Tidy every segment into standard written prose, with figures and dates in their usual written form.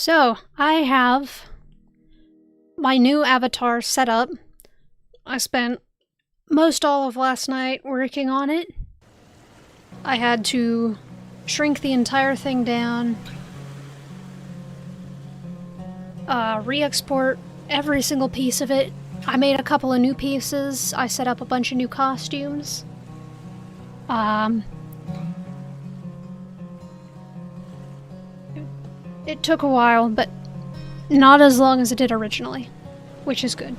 So, I have my new avatar set up. I spent most all of last night working on it. I had to shrink the entire thing down, re-export every single piece of it. I made a couple of new pieces. I set up a bunch of new costumes. It took a while, but not as long as it did originally, which is good.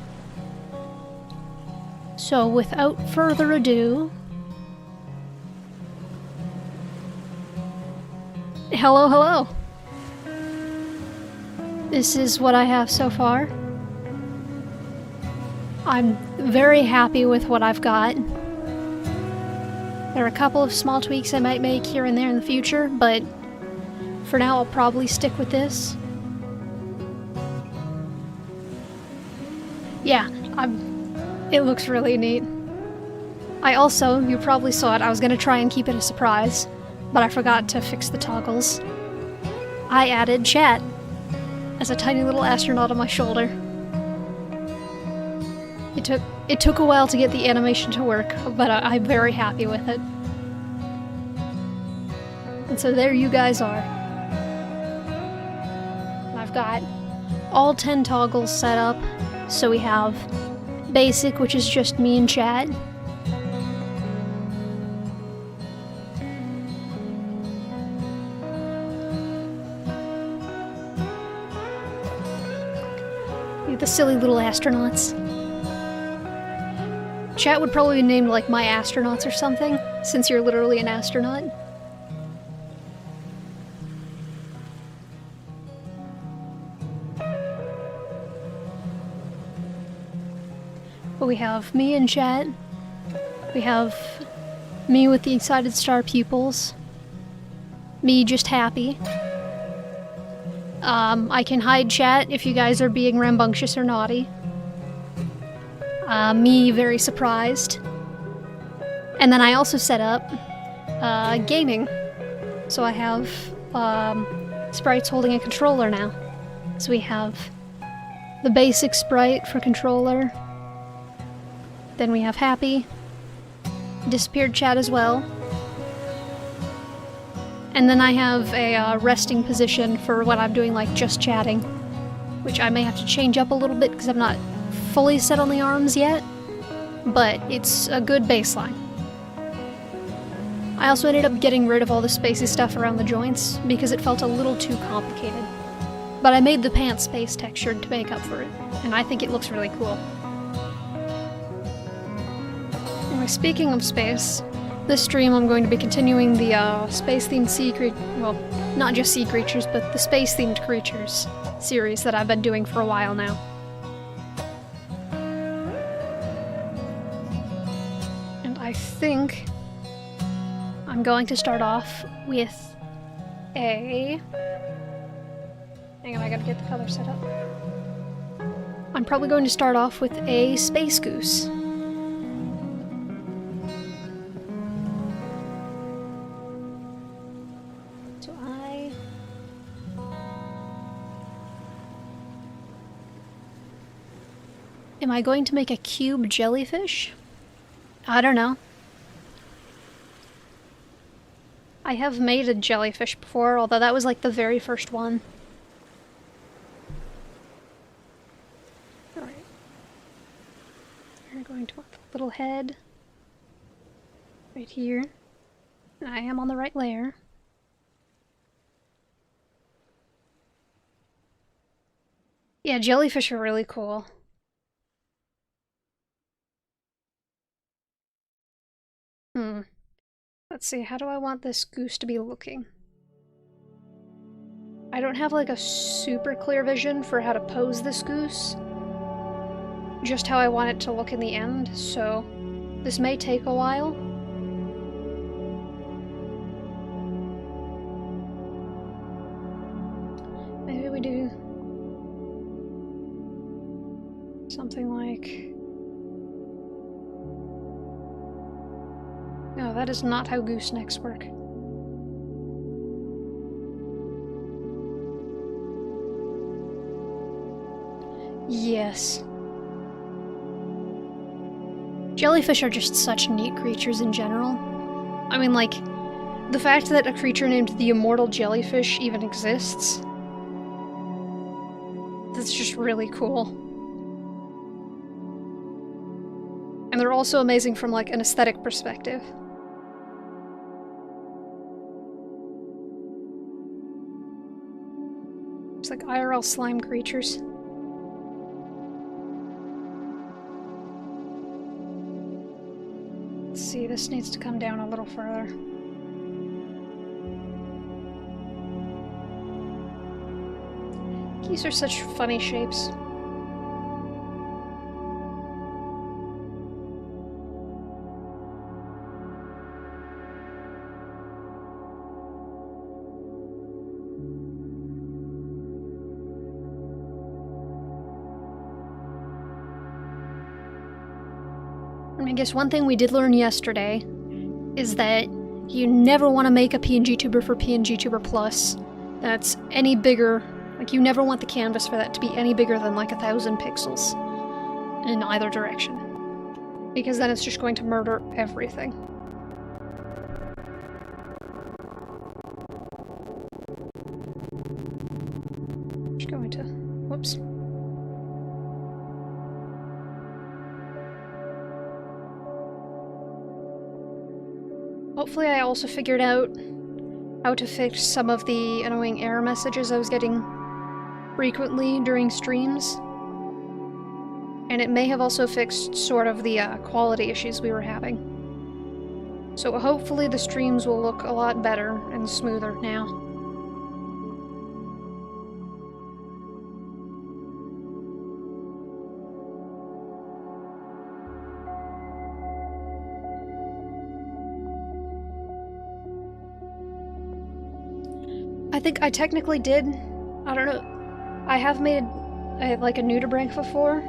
So without further ado, hello. This is what I have so far. I'm very happy with what I've got. There are a couple of small tweaks I might make here and there in the future, but for now I'll probably stick with this. Yeah, it looks really neat. You probably saw it, I was gonna try and keep it a surprise, but I forgot to fix the toggles. I added chat as a tiny little astronaut on my shoulder. It took a while to get the animation to work, but I'm very happy with it. And so there you guys are. I've got all 10 toggles set up, so we have basic, which is just me and chat. The silly little astronauts. Chat would probably be named like My Astronauts or something, since you're literally an astronaut. But we have me and chat. We have me with the excited star pupils. Me just happy. I can hide chat if you guys are being rambunctious or naughty. Me very surprised. And then I also set up gaming. So I have sprites holding a controller now. So we have the basic sprite for controller. Then we have happy. Disappeared chat as well. And then I have a resting position for when I'm doing like just chatting, which I may have to change up a little bit because I'm not fully set on the arms yet, but it's a good baseline. I also ended up getting rid of all the spacey stuff around the joints because it felt a little too complicated. But I made the pants space textured to make up for it, and I think it looks really cool. Anyway, speaking of space, this stream I'm going to be continuing the space-themed sea creatures, well, not just sea creatures, but the space-themed creatures series that I've been doing for a while now. And I think I'm going to start off with a... Hang on, I gotta get the color set up. I'm probably going to start off with a space goose. Am I going to make a cube jellyfish? I don't know. I have made a jellyfish before, although that was like the very first one. Alright. We're going to want the little head right here. I am on the right layer. Yeah, jellyfish are really cool. Let's see, how do I want this goose to be looking? I don't have like a super clear vision for how to pose this goose. Just how I want it to look in the end, so this may take a while. Maybe we do something like... No, that is not how goosenecks work. Yes. Jellyfish are just such neat creatures in general. I mean, like, the fact that a creature named the Immortal Jellyfish even exists, that's just really cool. And they're also amazing from, like, an aesthetic perspective. It's like IRL slime creatures. Let's see, this needs to come down a little further. These are such funny shapes. I guess one thing we did learn yesterday is that you never want to make a PNGtuber for PNGtuber Plus that's any bigger. Like, you never want the canvas for that to be any bigger than like 1,000 pixels in either direction, because then it's just going to murder everything. Just going to, whoops. Hopefully I also figured out how to fix some of the annoying error messages I was getting frequently during streams. And it may have also fixed sort of the quality issues we were having. So hopefully the streams will look a lot better and smoother now. I think I technically did. I don't know. I have made like a nudibranch before,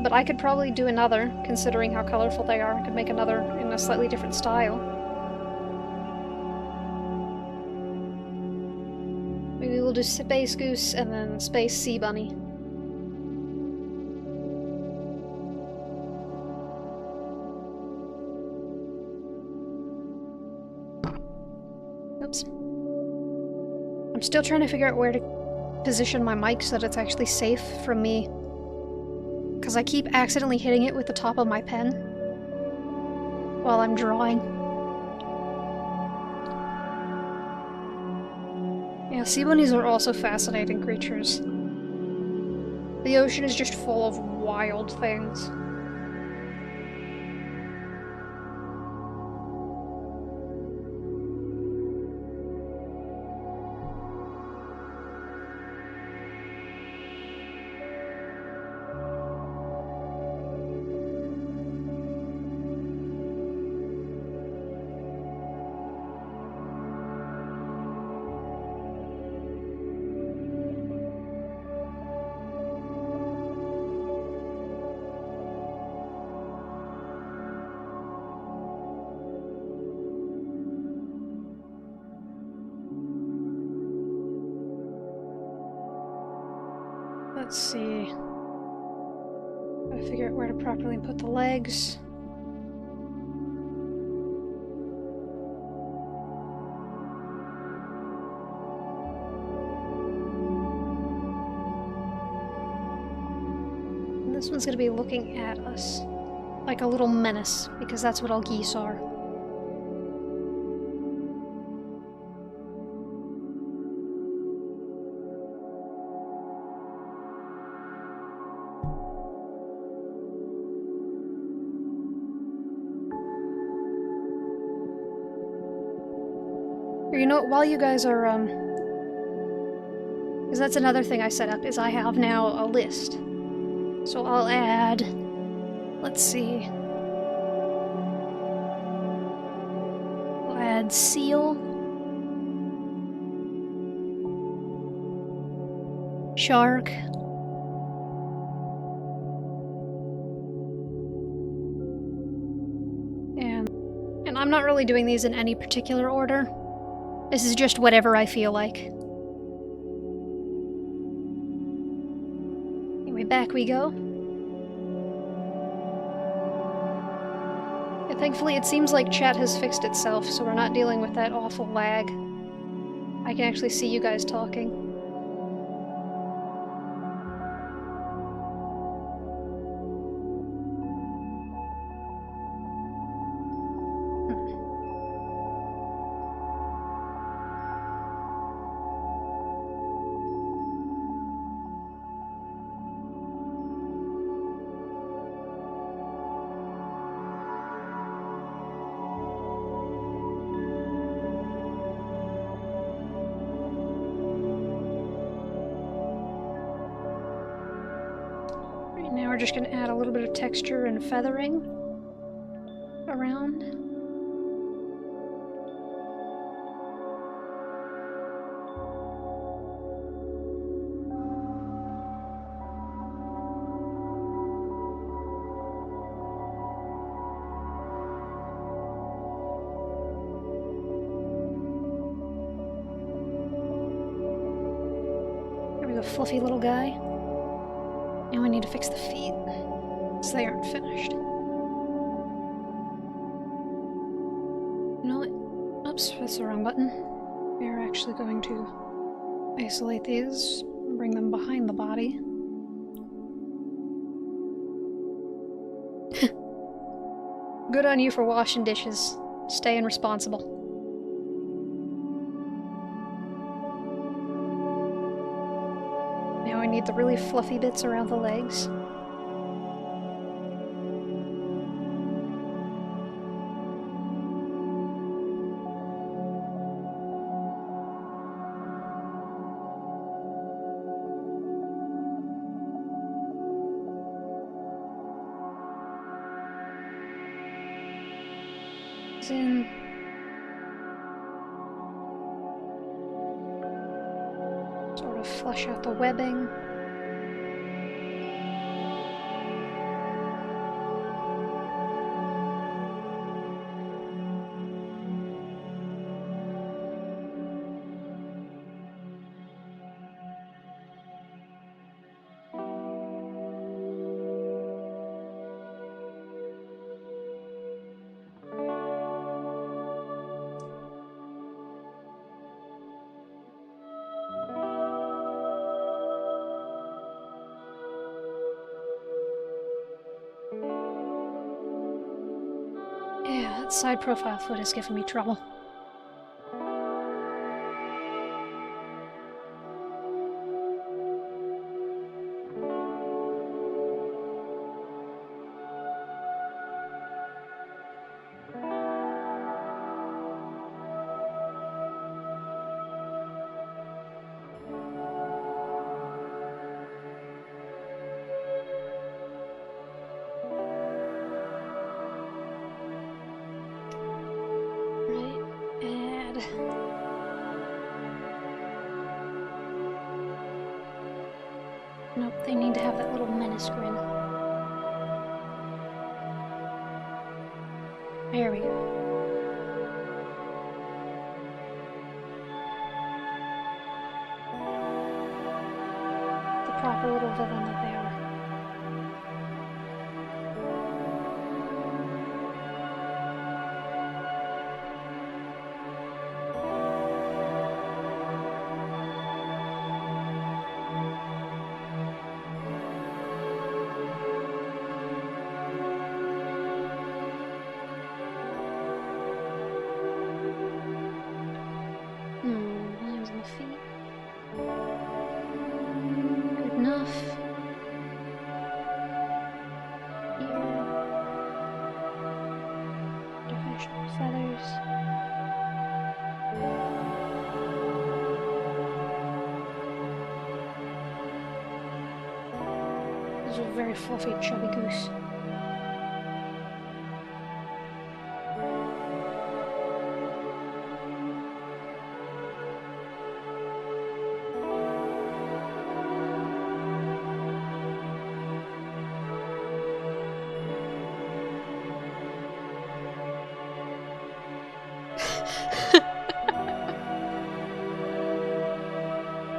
but I could probably do another, considering how colorful they are. I could make another in a slightly different style. Maybe we'll do Space Goose and then Space Sea Bunny. Oops. I'm still trying to figure out where to position my mic so that it's actually safe from me, because I keep accidentally hitting it with the top of my pen while I'm drawing. Yeah, sea bunnies are also fascinating creatures. The ocean is just full of wild things. Let's see. Gotta figure out where to properly put the legs. And this one's gonna be looking at us like a little menace, because that's what all geese are. You know, while you guys are, because that's another thing I set up, is I have now a list. So I'll add, let's see. We'll add seal, shark, and I'm not really doing these in any particular order. This is just whatever I feel like. Anyway, back we go. And thankfully it seems like chat has fixed itself, so we're not dealing with that awful lag. I can actually see you guys talking. Now we're just going to add a little bit of texture and feathering around. There we go, fluffy little guy. Now we need to fix the feet, so they aren't finished. You know what? Oops, that's the wrong button. We're actually going to isolate these, bring them behind the body. Good on you for washing dishes. Staying responsible. Now I need the really fluffy bits around the legs. In. Sort of flush out the webbing. Yeah, that side profile foot is giving me trouble. Nope, they need to have that little menace grin. There we go. The proper little villain that they are. Lines on the feet. Good enough. Here. Artificial feathers. This is a very fluffy, chubby goose.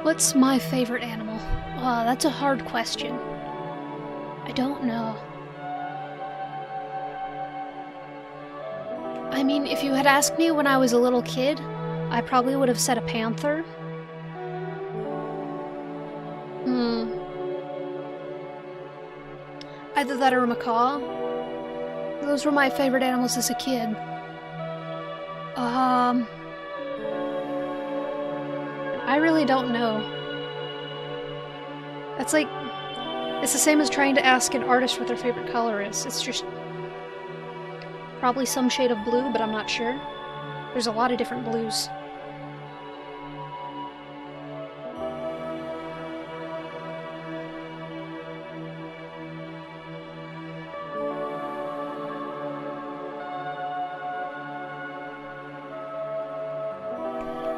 What's my favorite animal? That's a hard question. I don't know. I mean, if you had asked me when I was a little kid, I probably would have said a panther. Either that or a macaw. Those were my favorite animals as a kid. I really don't know. That's like... It's the same as trying to ask an artist what their favorite color is. It's just... probably some shade of blue, but I'm not sure. There's a lot of different blues.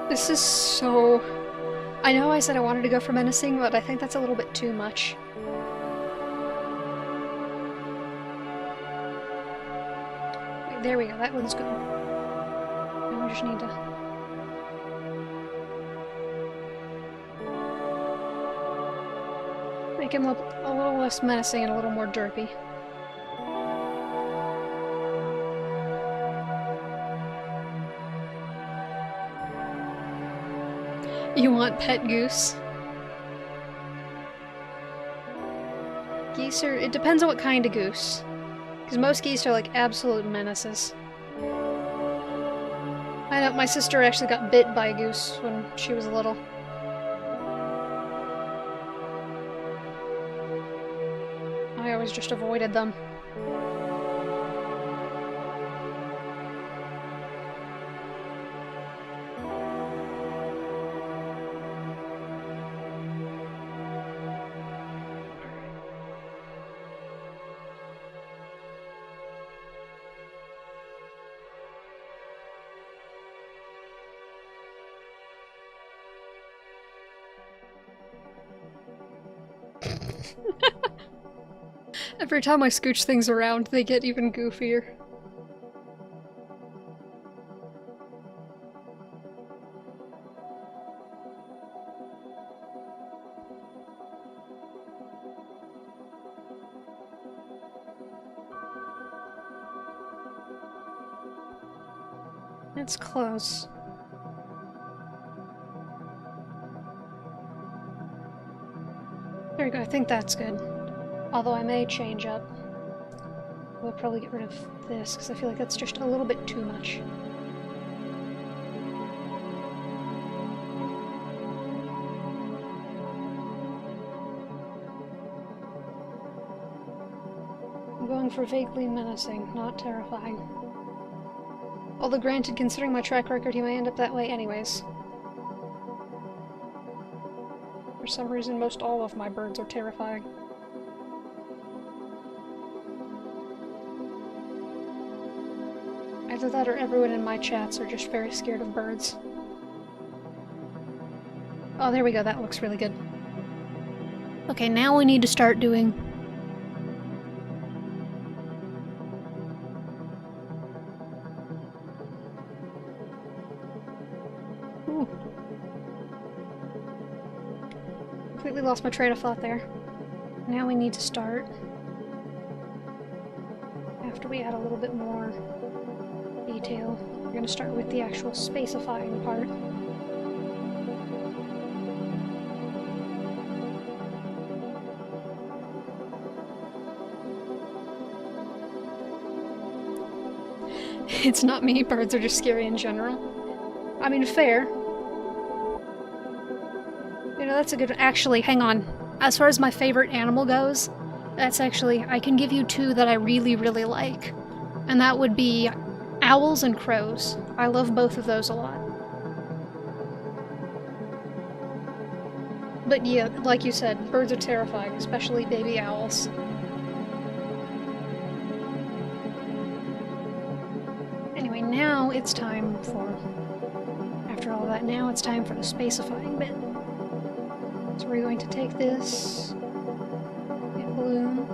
This is so... I know I said I wanted to go for menacing, but I think that's a little bit too much. Wait, there we go, that one's good. Now we just need to... make him look a little less menacing and a little more derpy. You want pet goose? Geese are... it depends on what kind of goose. Because most geese are like absolute menaces. I know, my sister actually got bit by a goose when she was little. I always just avoided them. Every time I scooch things around, they get even goofier. It's close. There we go, I think that's good. Although I may change up. We'll probably get rid of this, because I feel like that's just a little bit too much. I'm going for vaguely menacing, not terrifying. Although granted, considering my track record, he may end up that way anyways. For some reason, most all of my birds are terrifying. Either that or everyone in my chats are just very scared of birds. Oh, there we go, that looks really good. Okay, now we need to start doing... Ooh. Completely lost my train of thought there. Now we need to start... after we add a little bit more detail. We're going to start with the actual spacifying part. It's not me, birds are just scary in general. I mean, fair. You know, that's a good... Actually, hang on. As far as my favorite animal goes, that's actually... I can give you two that I really, really like. And that would be owls and crows. I love both of those a lot. But yeah, like you said, birds are terrifying, especially baby owls. Anyway, now it's time for... After all that, now it's time for the spacifying bit. So we're going to take this... get bloom.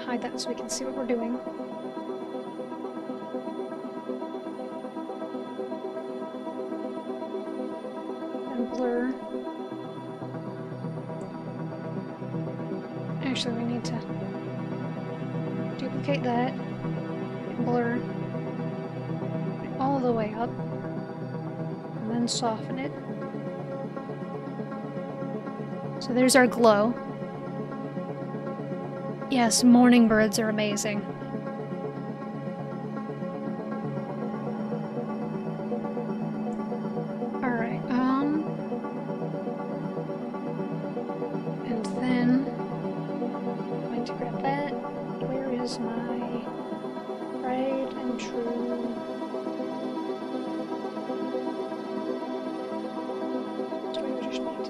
Hide that so we can see what we're doing. And blur. Actually, we need to duplicate that, blur it all the way up, and then soften it. So there's our glow. Yes, morning birds are amazing. Alright, and then I'm going to grab that. Where is my tried and true storage meat?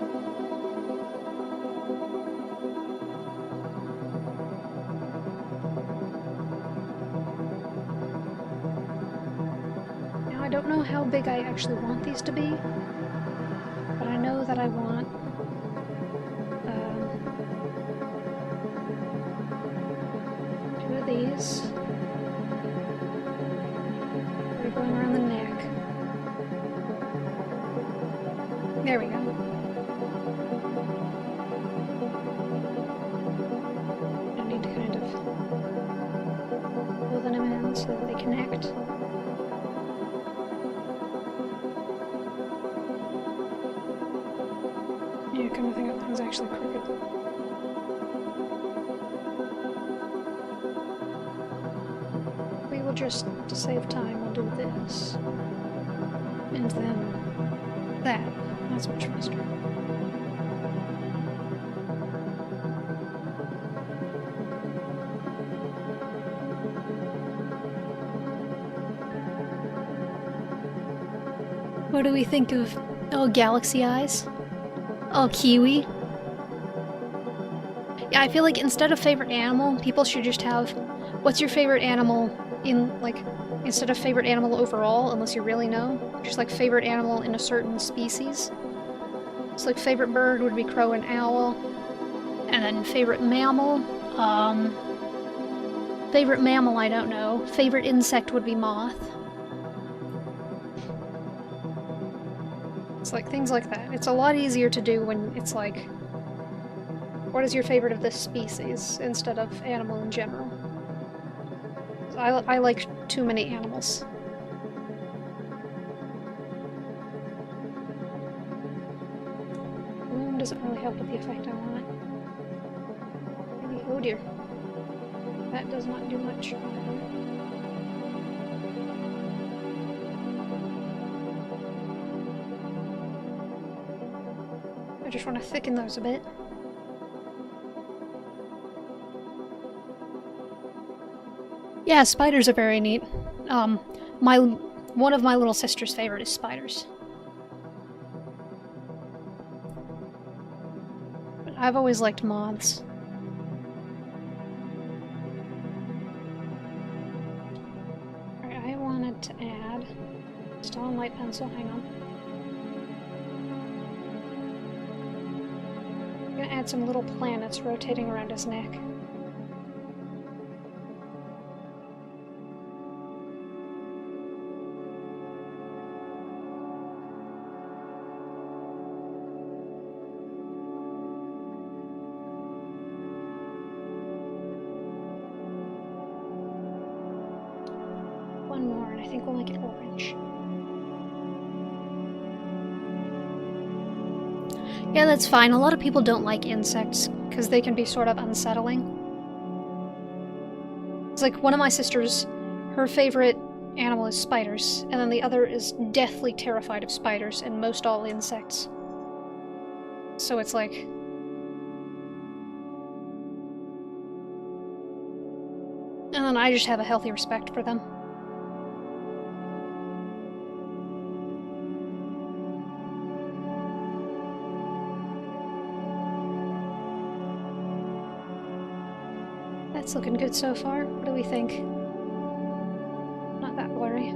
Now I don't know how big I actually want these to be, but I know that I want two of these. We're going around the neck. There we go. I need to kind of pull them in so that they connect. Yeah, come to think of it, that was actually crooked. We will just, to save time, we'll do this. And then that. That's much faster. What do we think of, oh, galaxy eyes? Oh, kiwi. Yeah, I feel like instead of favorite animal, people should just have, what's your favorite animal in, like, instead of favorite animal overall, unless you really know, just like favorite animal in a certain species. So like favorite bird would be crow and owl, and then favorite mammal, favorite mammal I don't know, favorite insect would be moth. It's like things like that. It's a lot easier to do when it's like, what is your favorite of this species, instead of animal in general. I like too many animals. Bloom doesn't really help with the effect I want. Maybe, oh dear. That does not do much. I just want to thicken those a bit. Yeah, spiders are very neat. One of my little sister's favorite is spiders. But I've always liked moths. Alright, I wanted to add... Still on light pencil, hang on. I'm gonna add some little planets rotating around his neck. One more, and I think we'll make it orange. Yeah, that's fine. A lot of people don't like insects, because they can be sort of unsettling. It's like one of my sisters, her favorite animal is spiders, and then the other is deathly terrified of spiders and most all insects. So it's like... And then I just have a healthy respect for them. That's looking good so far. What do we think? Not that blurry.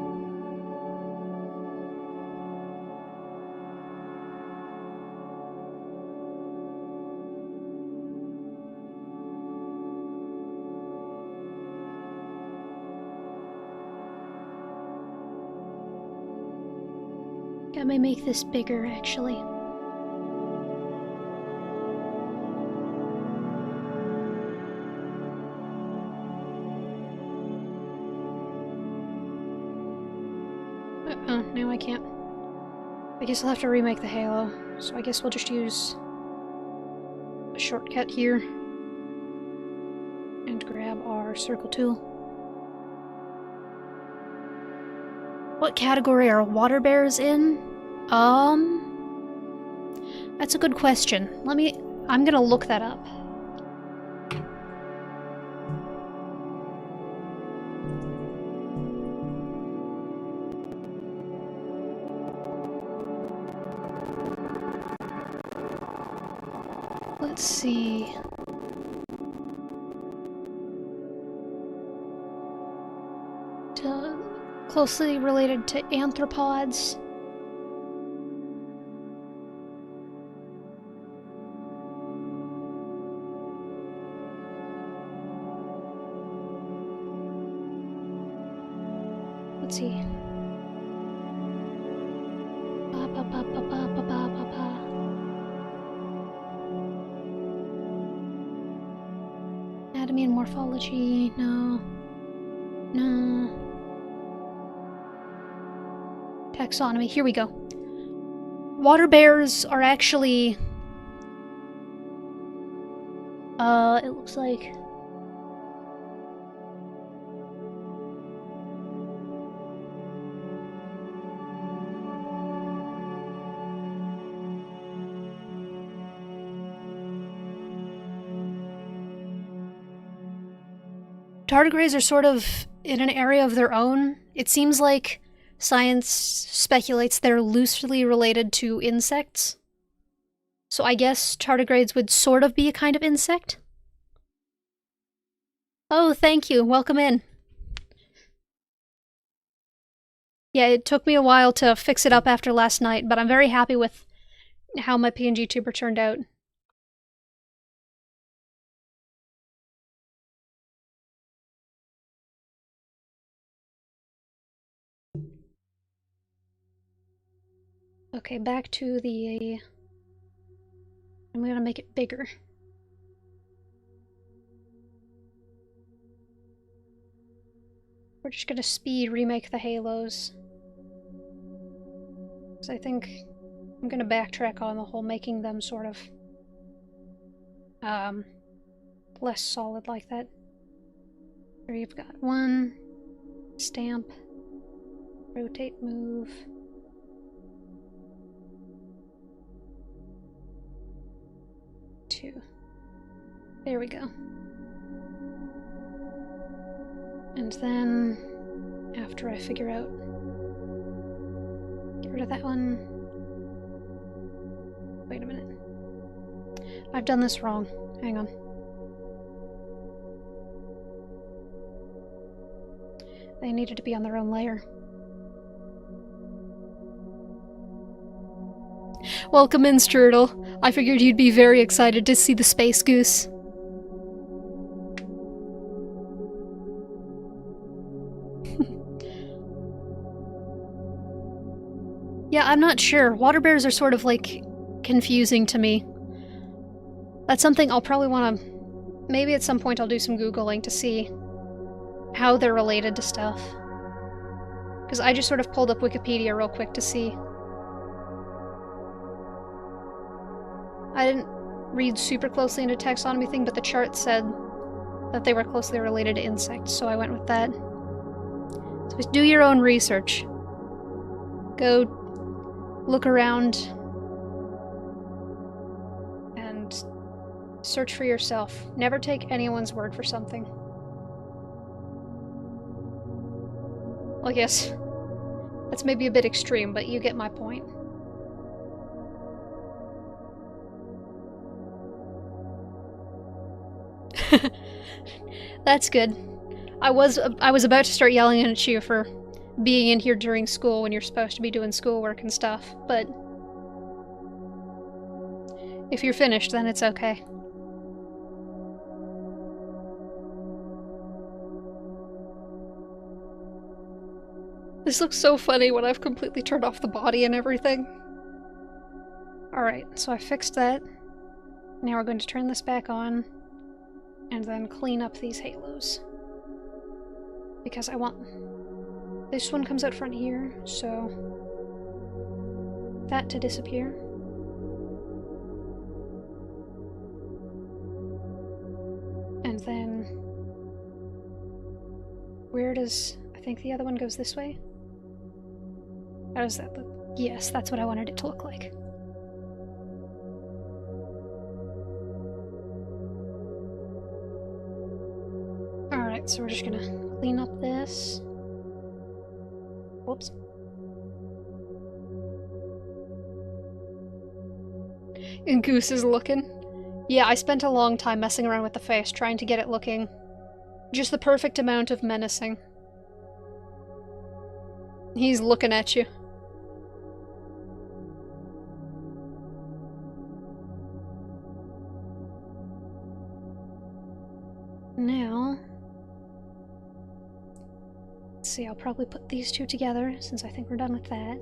I may make this bigger, actually. No, I can't. I guess I'll have to remake the halo, so I guess we'll just use a shortcut here and grab our circle tool. What category are water bears in? That's a good question. I'm gonna look that up. Let's see. Closely related to arthropods. Let's see. Anatomy and morphology, no. No. Taxonomy, here we go. Water bears are actually... it looks like... Tardigrades are sort of in an area of their own. It seems like science speculates they're loosely related to insects. So I guess tardigrades would sort of be a kind of insect? Oh, thank you. Welcome in. Yeah, it took me a while to fix it up after last night, but I'm very happy with how my PNGtuber turned out. Okay, back to the... I'm gonna make it bigger. We're just gonna speed remake the halos. Because I think I'm gonna backtrack on the whole making them sort of less solid like that. Here you've got one, stamp, rotate, move. Two. There we go. And then, after I figure out... Get rid of that one. Wait a minute. I've done this wrong. Hang on. They needed to be on their own layer. Welcome in, Strudel. I figured you'd be very excited to see the space goose. Yeah, I'm not sure. Water bears are sort of, like, confusing to me. That's something I'll probably want to... Maybe at some point I'll do some Googling to see how they're related to stuff. Because I just sort of pulled up Wikipedia real quick to see. I didn't read super closely into taxonomy thing, but the chart said that they were closely related to insects, so I went with that. So just do your own research. Go look around and search for yourself. Never take anyone's word for something. Well, yes, that's maybe a bit extreme, but you get my point. That's good. I was about to start yelling at you for being in here during school when you're supposed to be doing schoolwork and stuff, but if you're finished, then it's okay. This looks so funny when I've completely turned off the body and everything. Alright, so I fixed that. Now we're going to turn this back on and then clean up these halos. Because I want... This one comes out front here, so that to disappear. And then... where does... I think the other one goes this way? How does that look? Yes, that's what I wanted it to look like. Alright, so we're just gonna clean up this. Whoops. And Goose is looking. Yeah, I spent a long time messing around with the face, trying to get it looking just the perfect amount of menacing. He's looking at you. Now... let's see, I'll probably put these two together, since I think we're done with that.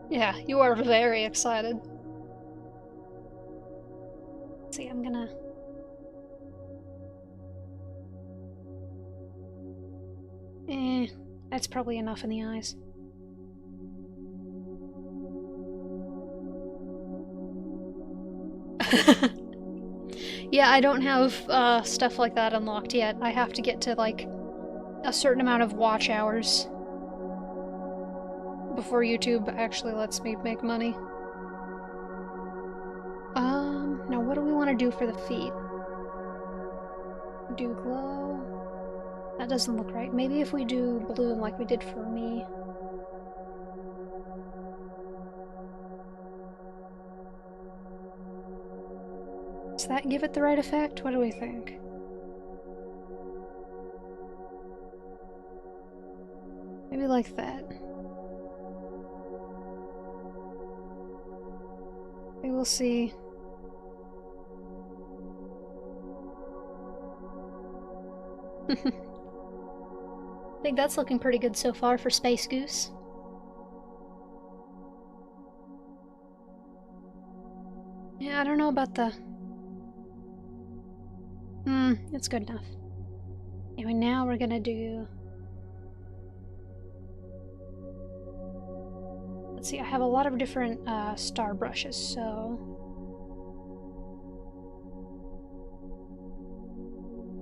Yeah, you are very excited. Let's see, I'm gonna... that's probably enough in the eyes. Yeah, I don't have stuff like that unlocked yet. I have to get to, like, a certain amount of watch hours before YouTube actually lets me make money. Now what do we want to do for the feet? Do glow? That doesn't look right. Maybe if we do bloom like we did for me. Does that give it the right effect? What do we think? Maybe like that. We will see. I think that's looking pretty good so far for Space Goose. Yeah, I don't know about the... it's good enough. Anyway, now we're gonna do... let's see, I have a lot of different star brushes, so...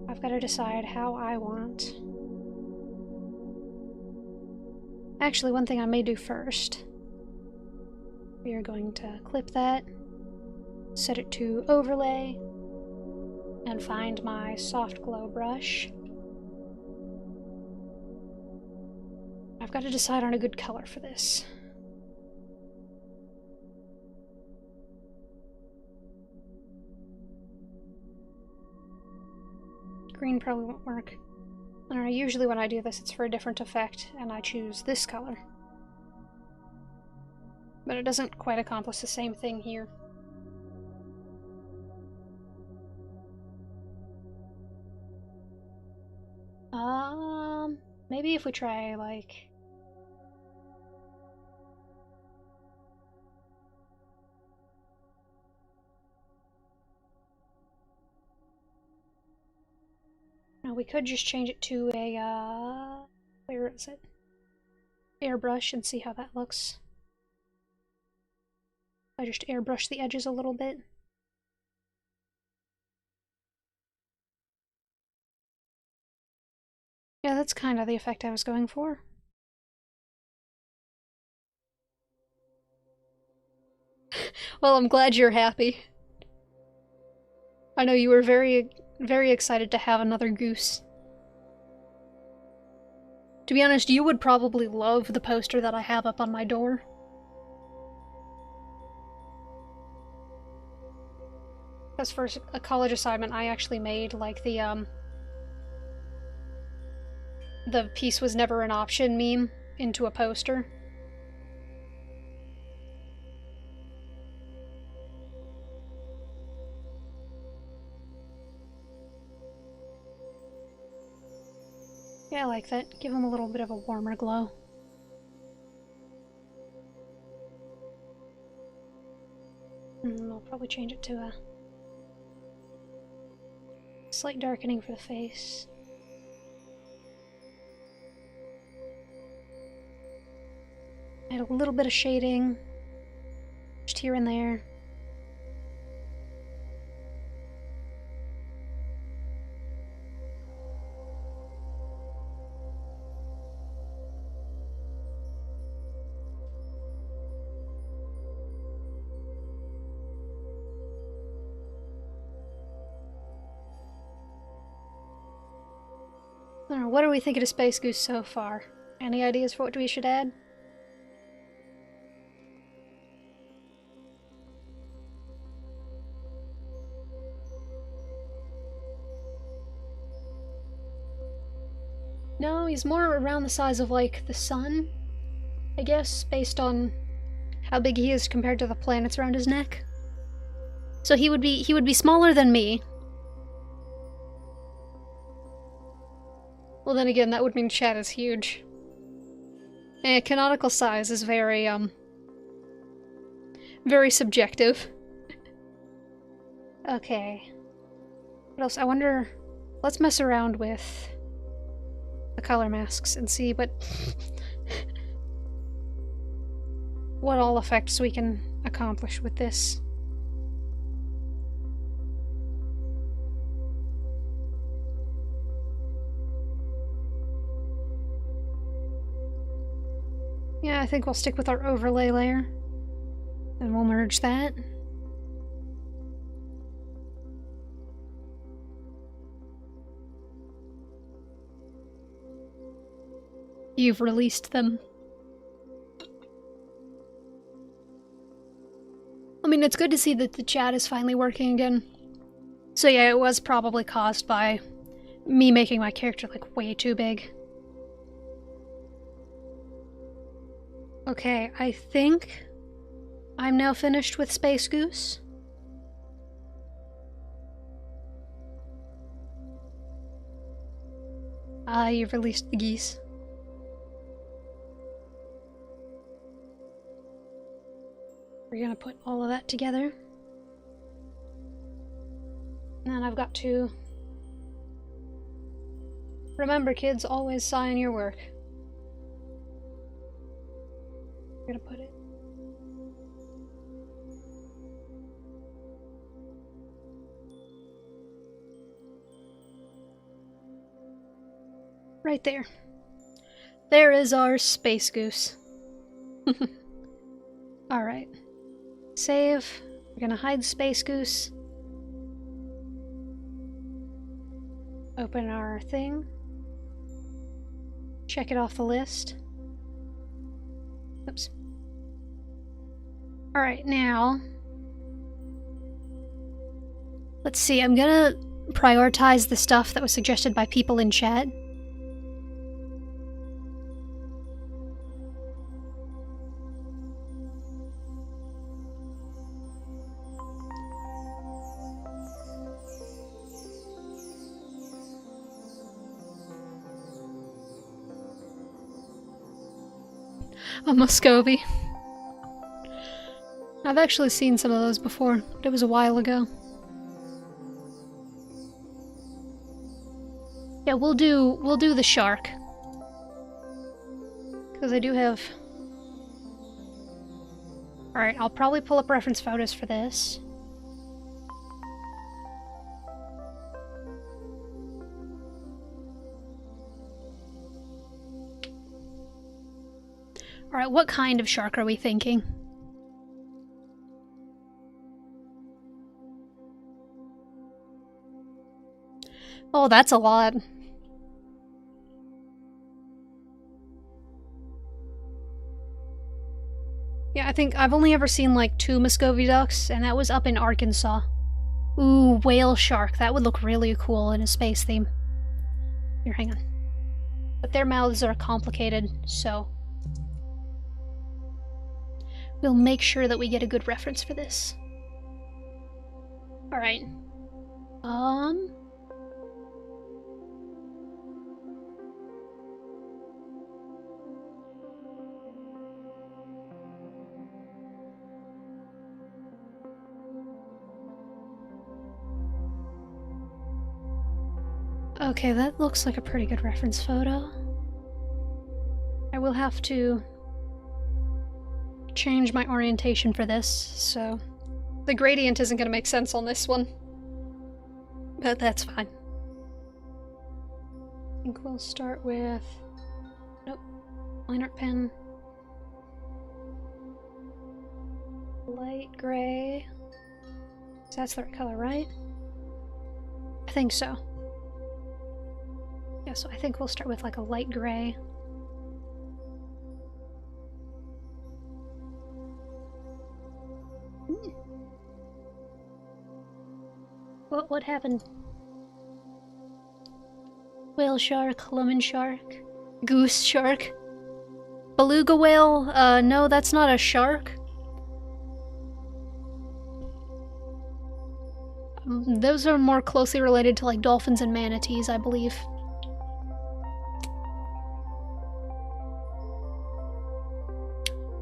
I've got to decide how I want... Actually, one thing I may do first. We are going to clip that, set it to overlay, and find my soft glow brush. I've got to decide on a good color for this. Green probably won't work. I don't know, usually when I do this it's for a different effect, and I choose this color. But it doesn't quite accomplish the same thing here. Maybe if we try, like... no, we could just change it to a, where is it? Airbrush and see how that looks. I just airbrush the edges a little bit. Yeah, that's kind of the effect I was going for. Well, I'm glad you're happy. I know you were very, very excited to have another goose. To be honest, you would probably love the poster that I have up on my door. Because for a college assignment, I actually made, like, the peace was never an option meme into a poster. Yeah, I like that. Give him a little bit of a warmer glow. I'll probably change it to a slight darkening for the face. Add a little bit of shading, just here and there. I don't know, what are we thinking of Space Goose so far? Any ideas for what we should add? No, he's more around the size of, like, the sun, I guess, based on how big he is compared to the planets around his neck. So he would be smaller than me. Well, then again, that would mean Chad is huge. Canonical size is very, very subjective. Okay. What else? I wonder... Let's mess around with the color masks and see what all effects we can accomplish with this. Yeah, I think we'll stick with our overlay layer. And we'll merge that. You've released them. I mean, it's good to see that the chat is finally working again. So yeah, it was probably caused by me making my character, like, way too big. Okay, I think I'm now finished with Space Goose. You've released the geese. We're gonna put all of that together. And then I've got to... Remember, kids, always sign your work. I'm gonna put it... right there. There is our Space Goose. Alright. Save. We're gonna hide Space Goose. Open our thing. Check it off the list. Oops. Alright, now... let's see, I'm gonna prioritize the stuff that was suggested by people in chat. A Muscovy. I've actually seen some of those before, but it was a while ago. Yeah, we'll do the shark. Because I do have... Alright, I'll probably pull up reference photos for this. Alright, what kind of shark are we thinking? Oh, that's a lot. Yeah, I think I've only ever seen like 2 Muscovy ducks, and that was up in Arkansas. Ooh, whale shark. That would look really cool in a space theme. Here, hang on. But their mouths are complicated, so... we'll make sure that we get a good reference for this. Alright. Okay, that looks like a pretty good reference photo. I will have to change my orientation for this, so the gradient isn't going to make sense on this one. But that's fine. I think we'll start with... Nope. Line art pen. Light gray. So that's the right color, right? I think so. Yeah, so I think we'll start with like a light gray. What happened? Whale shark, lemon shark, goose shark, beluga whale. No, that's not a shark. Those are more closely related to like dolphins and manatees, I believe.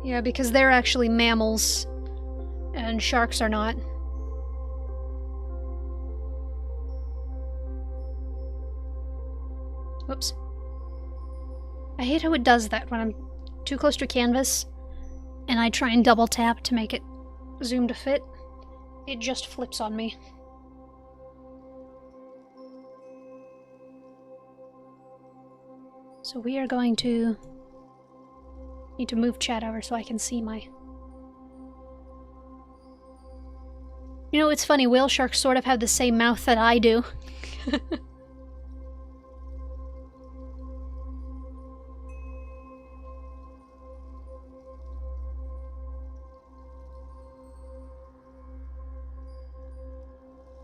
Yeah, because they're actually mammals, and sharks are not. Whoops. I hate how it does that when I'm too close to a canvas, and I try and double tap to make it zoom to fit. It just flips on me. So we are going to need to move chat over so I can see my... You know, it's funny, whale sharks sort of have the same mouth that I do.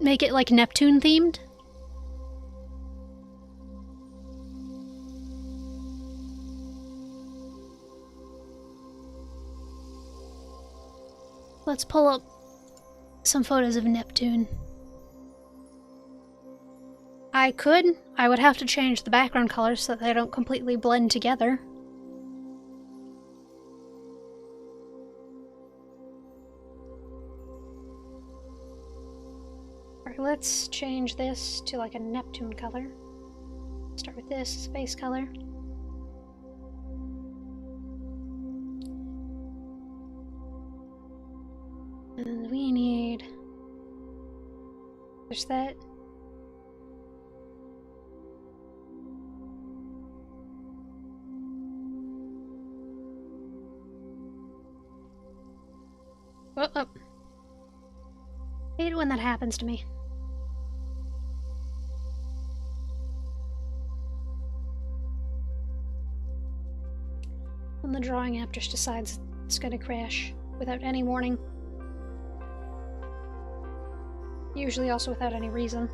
Make it like Neptune themed? Let's pull up some photos of Neptune. I could. I would have to change the background colors so that they don't completely blend together. Alright, let's change this to like a Neptune color. Start with this space color. And we need... There's that. Oh. I hate it when that happens to me. When the drawing app just decides it's gonna crash without any warning. Usually also without any reason.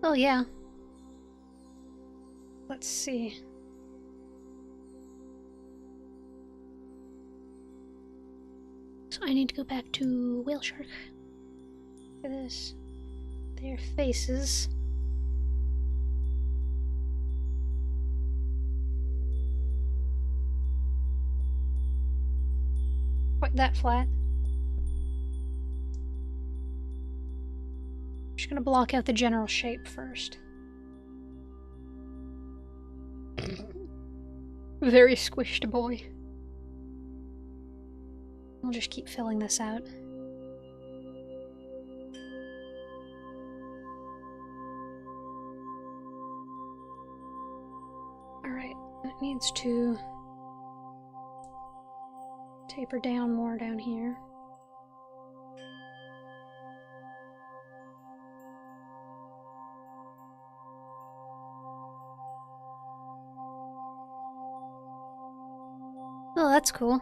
Oh yeah. Let's see. So I need to go back to whale shark. Look at this. Their faces. Quite that flat. I'm just gonna block out the general shape first. Very squished boy. I'll just keep filling this out. Alright, it needs to taper down more down here. Oh, that's cool.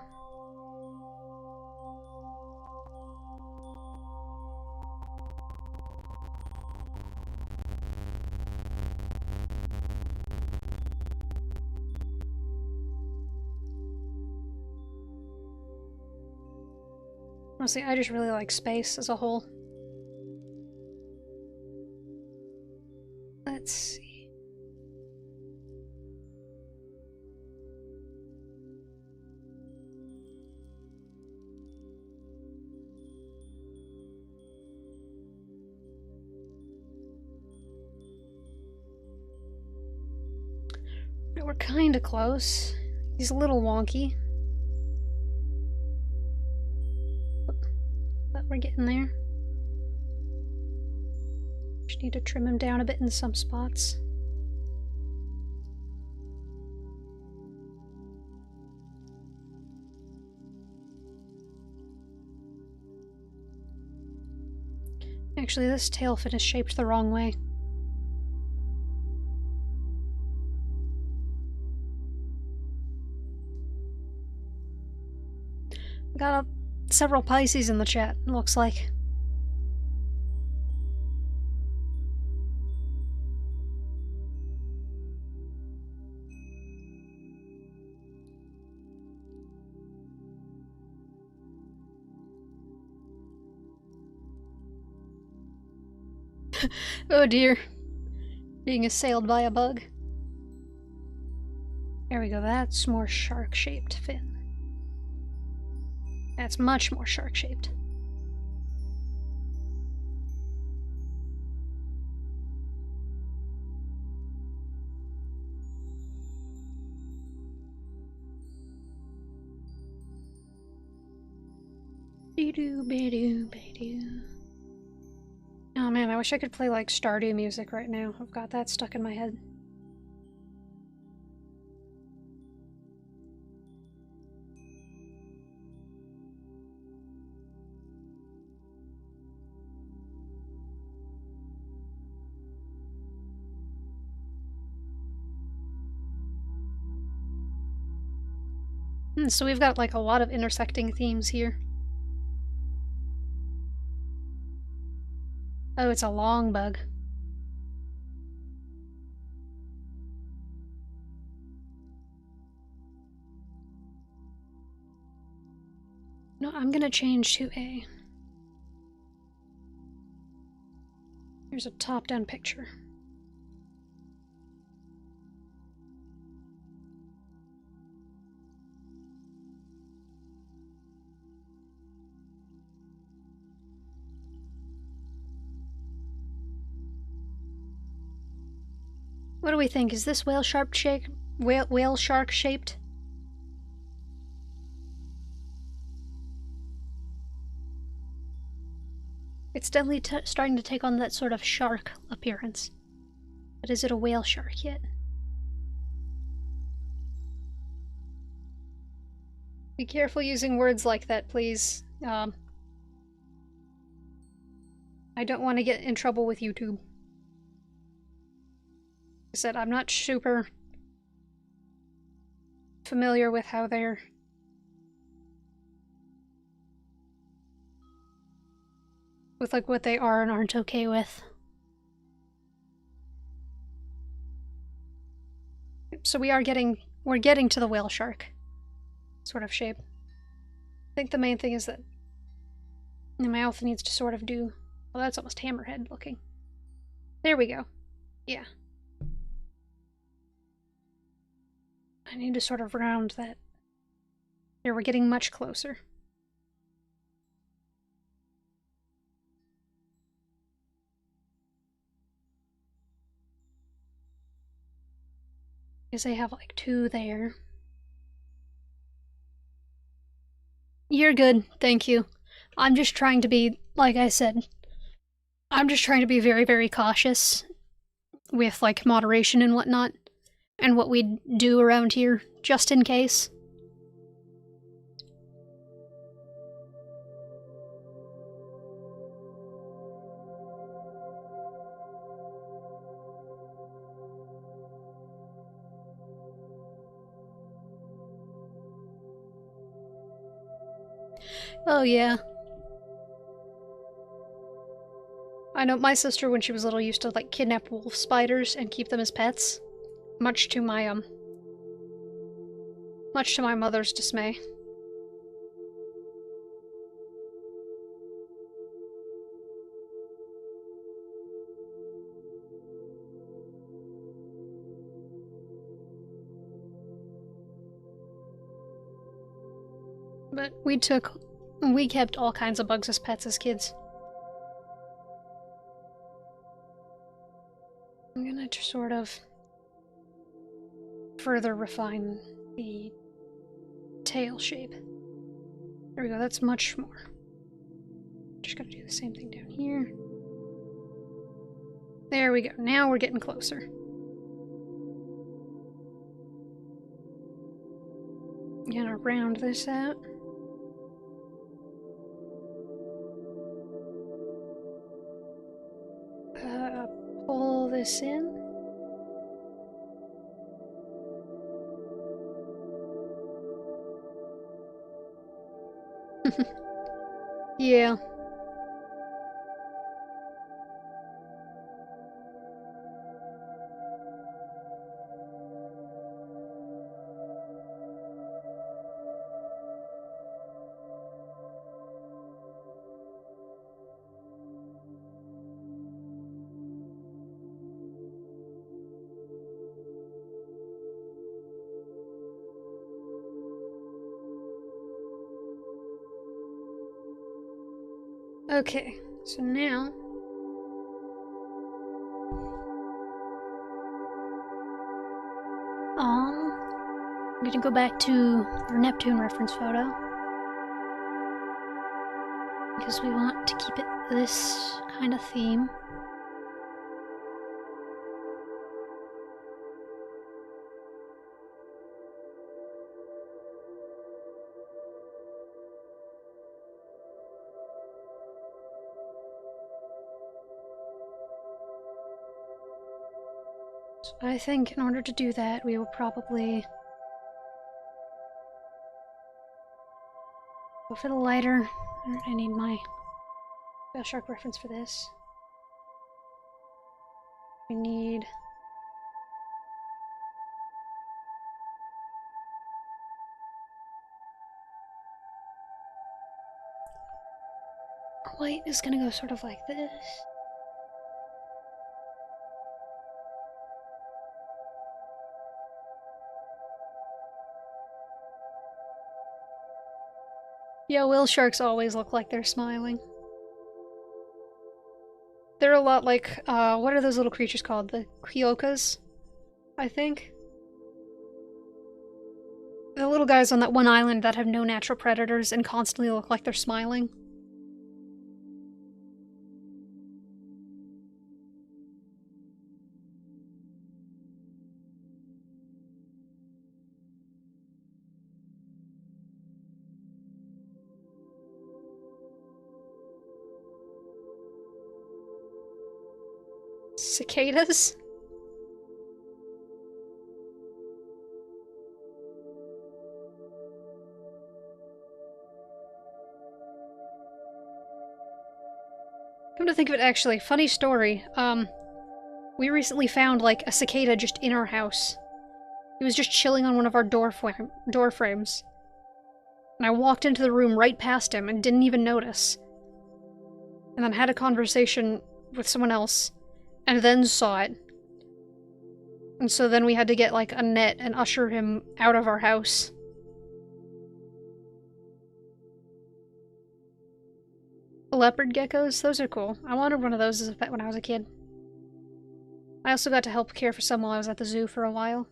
Honestly, I just really like space as a whole. Let's see. we're kinda close. He's a little wonky. But we're getting there. Just need to trim him down a bit in some spots. Actually, this tail fin is shaped the wrong way. Got several Pisces in the chat, it looks like. Oh dear. Being assailed by a bug. There we go, that's more shark-shaped fin. That's much more shark-shaped. Be-doo, be-doo, be-doo. Oh man, I wish I could play like Stardew music right now. I've got that stuck in my head. So we've got like a lot of intersecting themes here. Oh, it's a long bug. No, I'm gonna change to a... Here's a top-down picture. What do we think? Is this whale shark shaped? Whale shark shaped? It's definitely starting to take on that sort of shark appearance. But is it a whale shark yet? Be careful using words like that, please. I don't want to get in trouble with YouTube. I said I'm not super familiar with how they're with like what they are and aren't okay with. So we're getting to the whale shark sort of shape. I think the main thing is that the mouth needs to sort of do... Well, that's almost hammerhead looking. There we go. Yeah. I need to sort of round that. There, we're getting much closer. Because I have like two there. You're good, thank you. I'm just trying to be, like I said, I'm just trying to be very, very cautious with like moderation and whatnot. And what we do around here, just in case. Oh yeah. I know my sister, when she was little, used to like kidnap wolf spiders and keep them as pets. Much to my mother's dismay. But we kept all kinds of bugs as pets as kids. I'm gonna sort of further refine the tail shape. There we go, that's much more. Just gotta do the same thing down here. There we go, now we're getting closer. Gonna round this out. Pull this in. Yeah. Okay, so now I'm gonna go back to our Neptune reference photo because we want to keep it this kind of theme. So I think in order to do that, we will probably go for the lighter. I need my Shark reference for this. We need white is gonna go sort of like this. Yeah, whale sharks always look like they're smiling. They're a lot like, what are those little creatures called? The Quiokas, I think? The little guys on that one island that have no natural predators and constantly look like they're smiling. Cicadas? Come to think of it, actually, funny story. We recently found, like, a cicada just in our house. It was just chilling on one of our door frames. And I walked into the room right past him and didn't even notice. And then had a conversation with someone else, and then saw it. And so then we had to get, like, a net and usher him out of our house. Leopard geckos? Those are cool. I wanted one of those as a pet when I was a kid. I also got to help care for some while I was at the zoo for a while.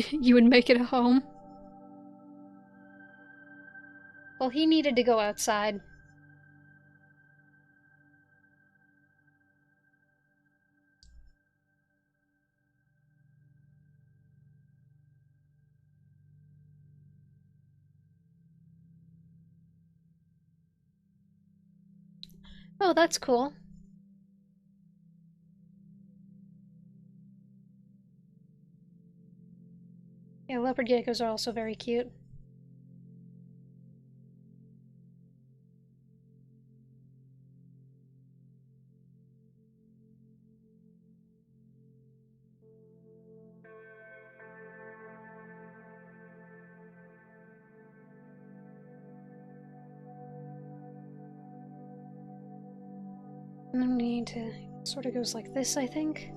You would make it a home? Well, he needed to go outside. Oh, that's cool. Yeah, leopard geckos are also very cute. And then we need to... sort of goes like this, I think.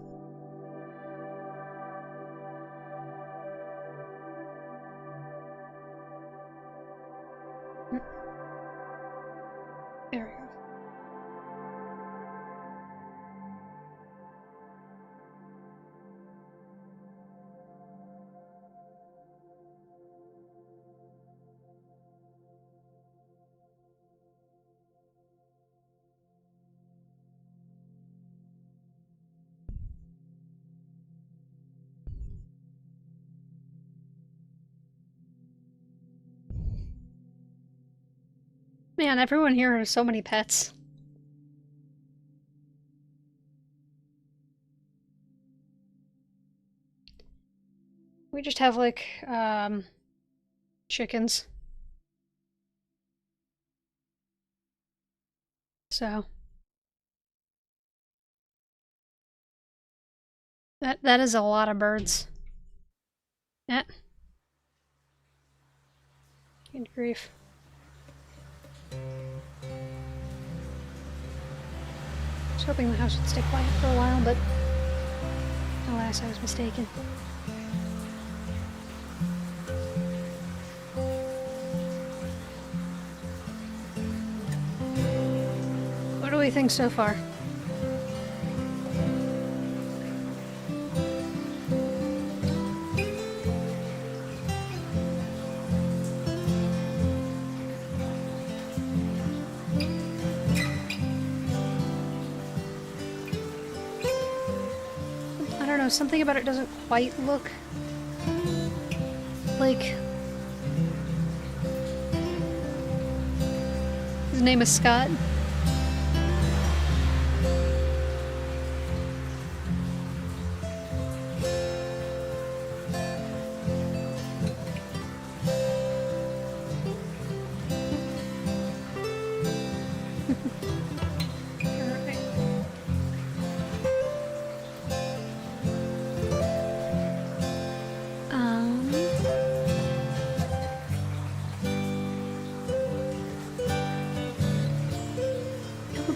There we go. Man, everyone here has so many pets. We just have, like, chickens. So. That is a lot of birds. Yeah. Good grief. I was hoping the house would stay quiet for a while, but alas, I was mistaken. What do we think so far? I don't know, something about it doesn't quite look like... His name is Scott.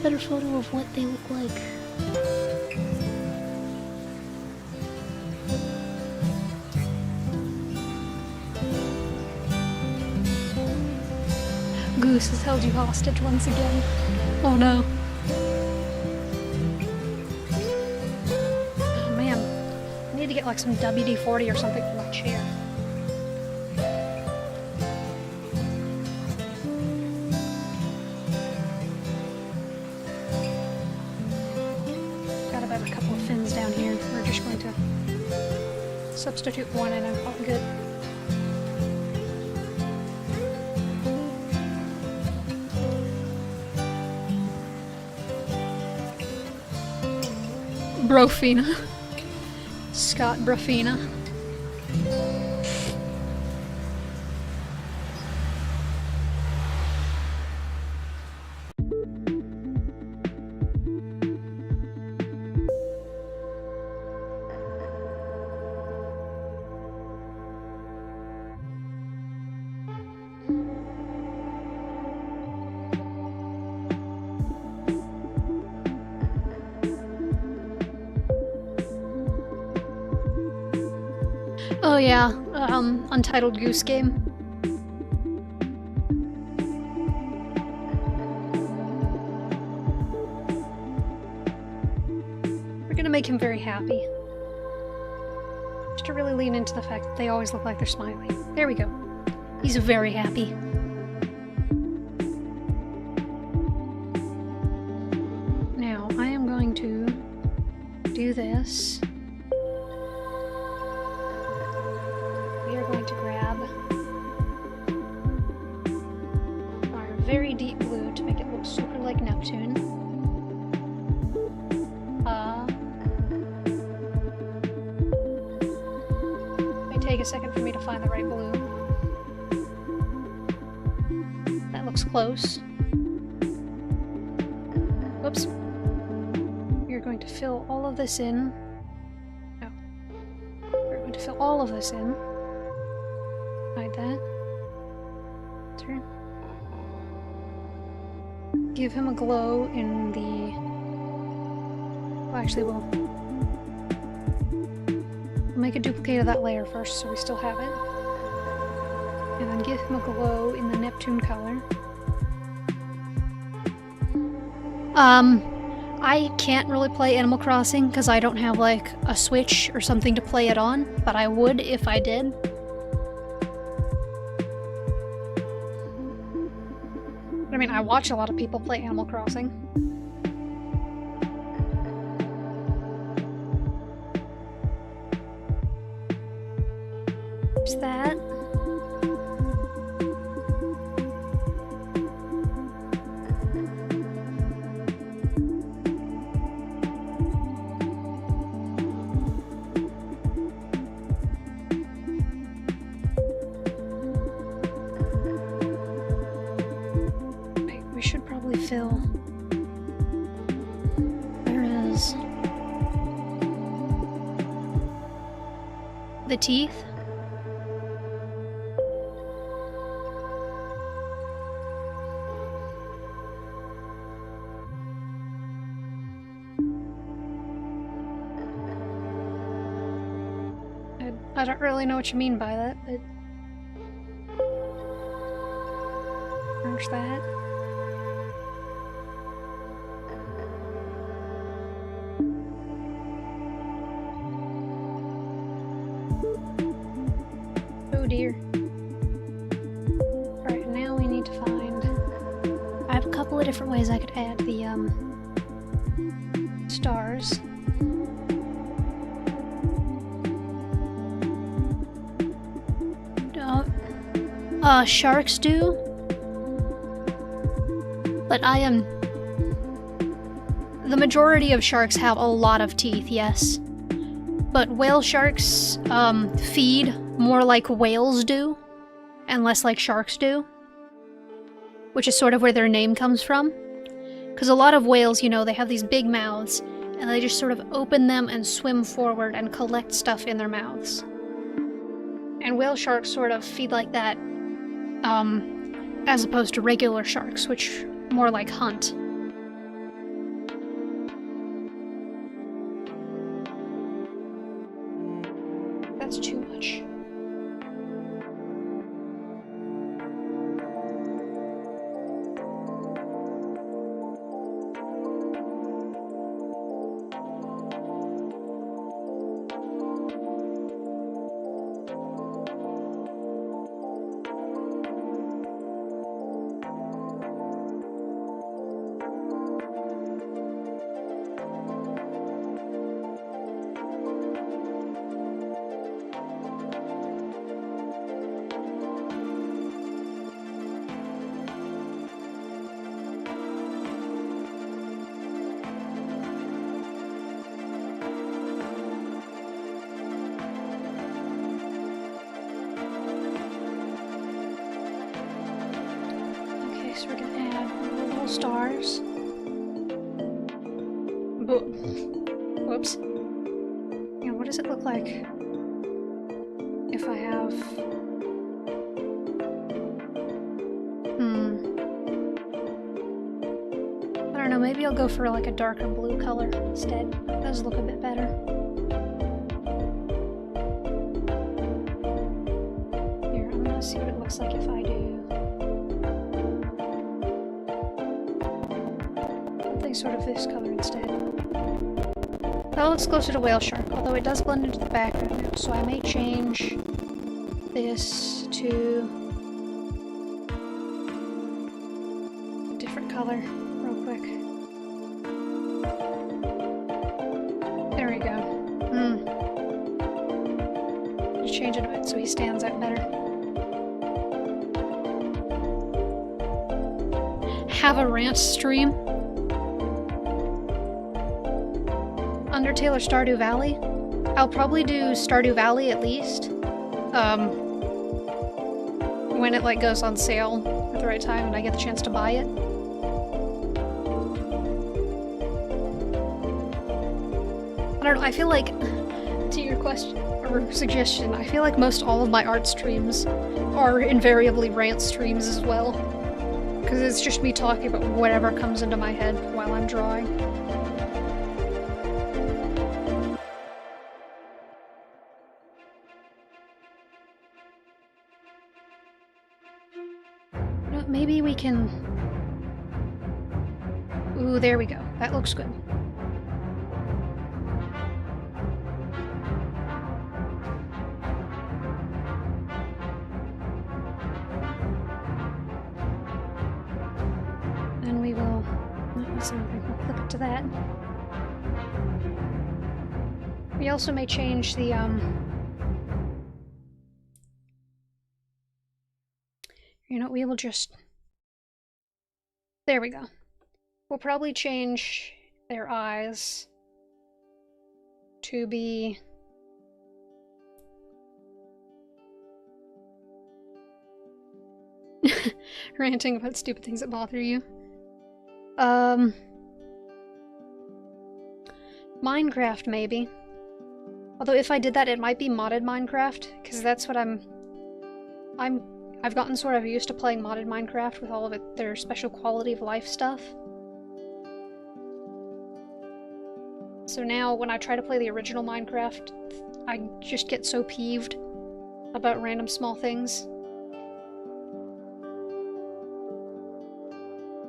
Better photo of what they look like. Goose has held you hostage once again. Oh no. Oh man. I need to get like some WD-40 or something for my chair. Substitute one and I'm all good. Brofina. Scott Brofina. Oh yeah, Untitled Goose Game. We're gonna make him very happy. Just to really lean into the fact that they always look like they're smiling. There we go. He's very happy. Now, I am going to do this. Very deep blue to make it look super like Neptune. It may take a second for me to find the right blue. That looks close. Whoops. You're going to fill all of this in. No. We're going to fill all of this in. Hide that. Turn. Give him a glow in the... Well, actually, we'll make a duplicate of that layer first so we still have it. And then give him a glow in the Neptune color. I can't really play Animal Crossing because I don't have, like, a Switch or something to play it on, but I would if I did. I mean, I watch a lot of people play Animal Crossing. There's that. whales. The teeth? I don't really know what you mean by that, but... There's that. Oh dear. Alright, now we need to find... I have a couple of different ways I could add the, stars. Sharks do. But the majority of sharks have a lot of teeth, yes. But whale sharks, feed more like whales do, and less like sharks do. Which is sort of where their name comes from. Because a lot of whales, you know, they have these big mouths, and they just sort of open them and swim forward and collect stuff in their mouths. And whale sharks sort of feed like that, as opposed to regular sharks, which more like hunt. That's too much. So we're gonna add little stars. Whoops. And what does it look like if I have... I don't know, maybe I'll go for like a darker blue color instead. It does look a bit better. Here, I'm gonna see what it looks like if I do... sort of this color instead. That looks closer to whale shark, although it does blend into the background now, so I may change this to a different color real quick. There we go. Just change it a bit so he stands out better. Have a rant stream? Undertale or Stardew Valley? I'll probably do Stardew Valley at least. When it like goes on sale at the right time and I get the chance to buy it. I don't know, I feel like, to your question, or suggestion, I feel like most all of my art streams are invariably rant streams as well. Because it's just me talking about whatever comes into my head while I'm drawing. Maybe we can... Ooh, there we go. That looks good. Then we will... Let's see if we can flip it to that. We also may change the, You know, we will just... There we go. We'll probably change their eyes to be... ranting about stupid things that bother you. Minecraft, maybe. Although if I did that, it might be modded Minecraft, because that's what I've gotten sort of used to playing modded Minecraft with all of their special quality of life stuff. So now, when I try to play the original Minecraft, I just get so peeved about random small things.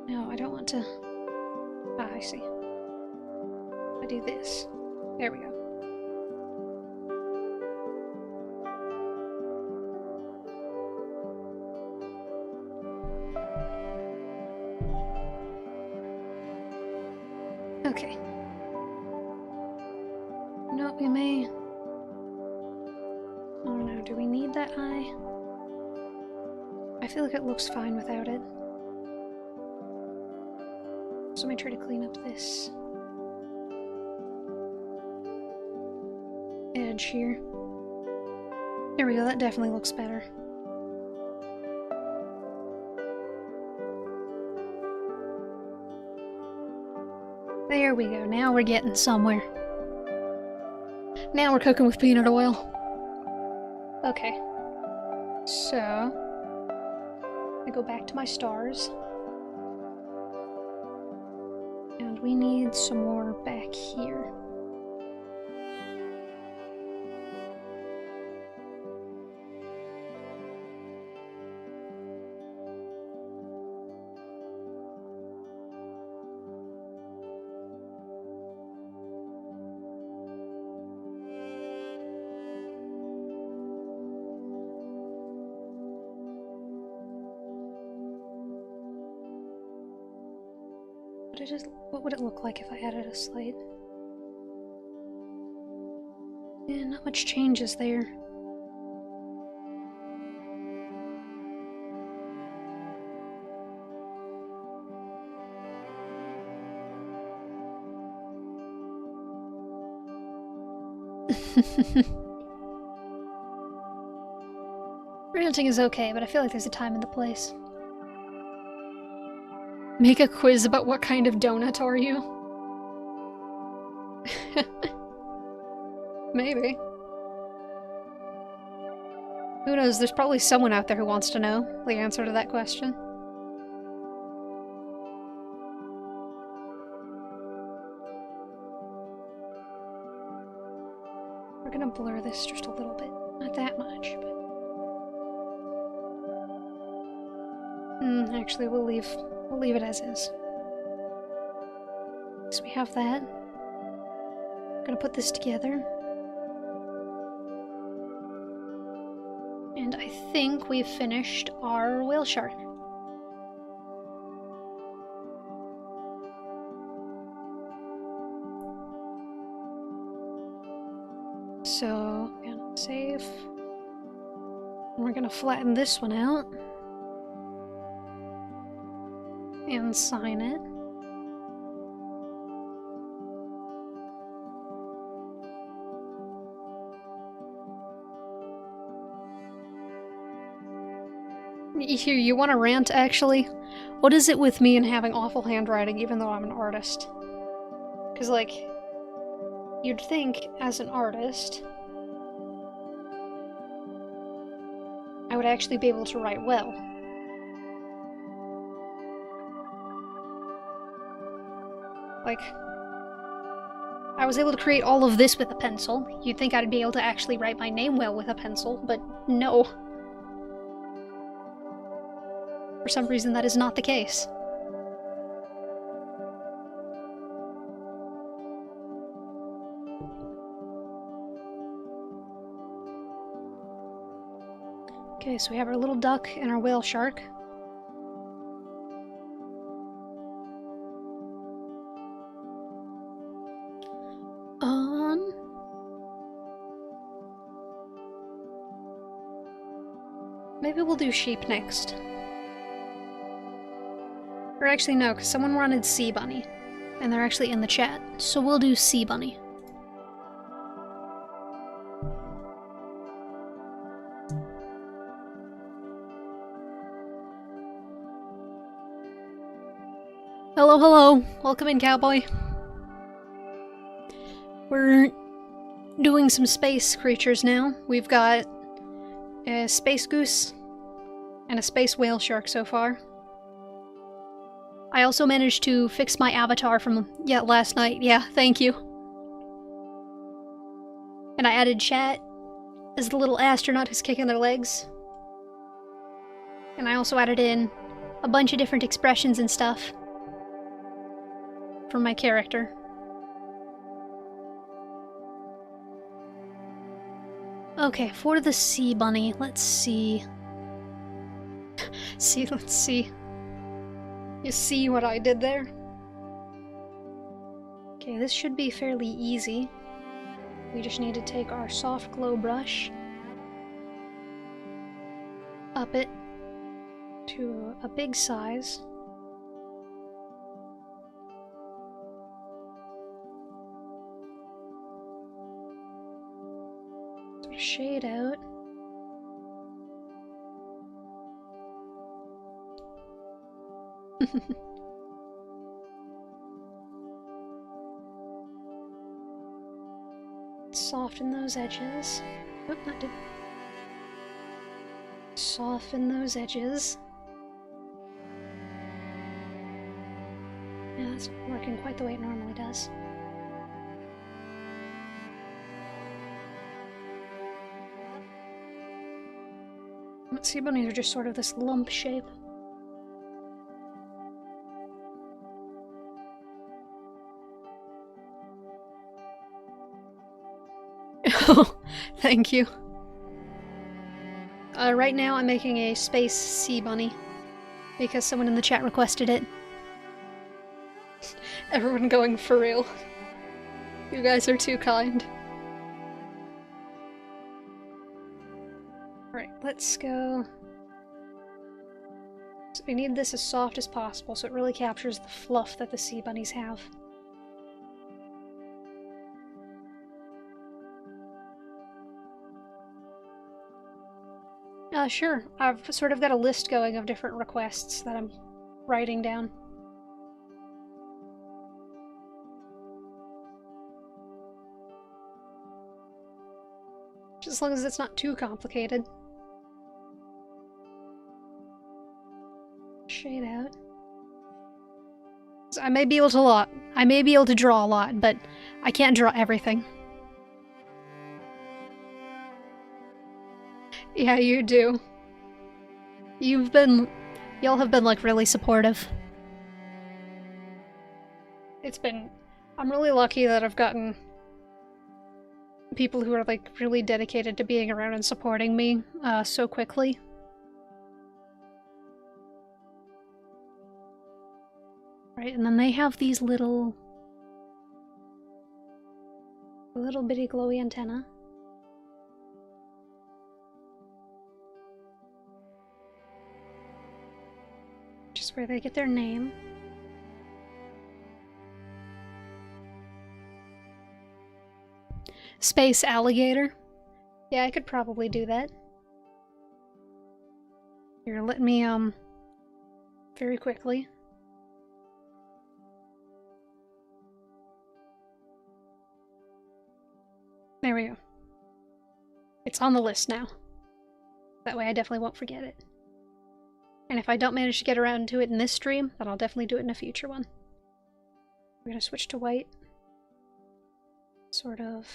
No, I don't want to... Ah, I see. I do this. There we go. Okay. No, we may... Oh no, do we need that eye? I feel like it looks fine without it. So let me try to clean up this edge here. There we go, that definitely looks better. There we go, now we're getting somewhere. Now we're cooking with peanut oil. Okay. So... I go back to my stars. And we need some more back here. What would it look like if I added a slate? Yeah, not much changes there. Ranting is okay, but I feel like there's a time and a place. Make a quiz about what kind of donut are you? Maybe. Who knows, there's probably someone out there who wants to know the answer to that question. We're gonna blur this just a little bit. Not that much, but... actually, we'll leave it as is. So we have that. I'm gonna put this together. And I think we've finished our whale shark. So, I'm gonna save. And we're gonna flatten this one out. And sign it. Here, you want to rant, actually? What is it with me and having awful handwriting even though I'm an artist? Because, like, you'd think, as an artist, I would actually be able to write well. Like, I was able to create all of this with a pencil. You'd think I'd be able to actually write my name well with a pencil, but no. For some reason, that is not the case. Okay, so we have our little duck and our whale shark. Maybe we'll do sheep next. Or actually no, because someone wanted sea bunny. And they're actually in the chat. So we'll do sea bunny. Hello, hello. Welcome in, cowboy. We're doing some space creatures now. We've got a space goose and a space whale shark so far. I also managed to fix my avatar from last night. Yeah, thank you. And I added chat as the little astronaut who's kicking their legs. And I also added in a bunch of different expressions and stuff for my character. Okay, for the sea bunny, let's see. Let's see. You see what I did there? Okay, this should be fairly easy. We just need to take our soft glow brush, up it to a big size. Sort of shade out. Soften those edges. Oop, that did. Soften those edges. Yeah, that's not working quite the way it normally does. Sea bunnies are just sort of this lump shape. Oh, thank you. Right now I'm making a space sea bunny because someone in the chat requested it. Everyone going for real. You guys are too kind. Alright, let's go. So we need this as soft as possible so it really captures the fluff that the sea bunnies have. Sure. I've sort of got a list going of different requests that I'm writing down. Just as long as it's not too complicated. Shade out. So I may be able to draw a lot, but I can't draw everything. Yeah, you do. Y'all have been, like, really supportive. I'm really lucky that I've gotten people who are, like, really dedicated to being around and supporting me, so quickly. Right, and then they have these little bitty glowy antenna. Just where they get their name. Space alligator. Yeah, I could probably do that. Here, let me, very quickly. There we go. It's on the list now. That way I definitely won't forget it. And if I don't manage to get around to it in this stream, then I'll definitely do it in a future one. We're gonna switch to white. Sort of.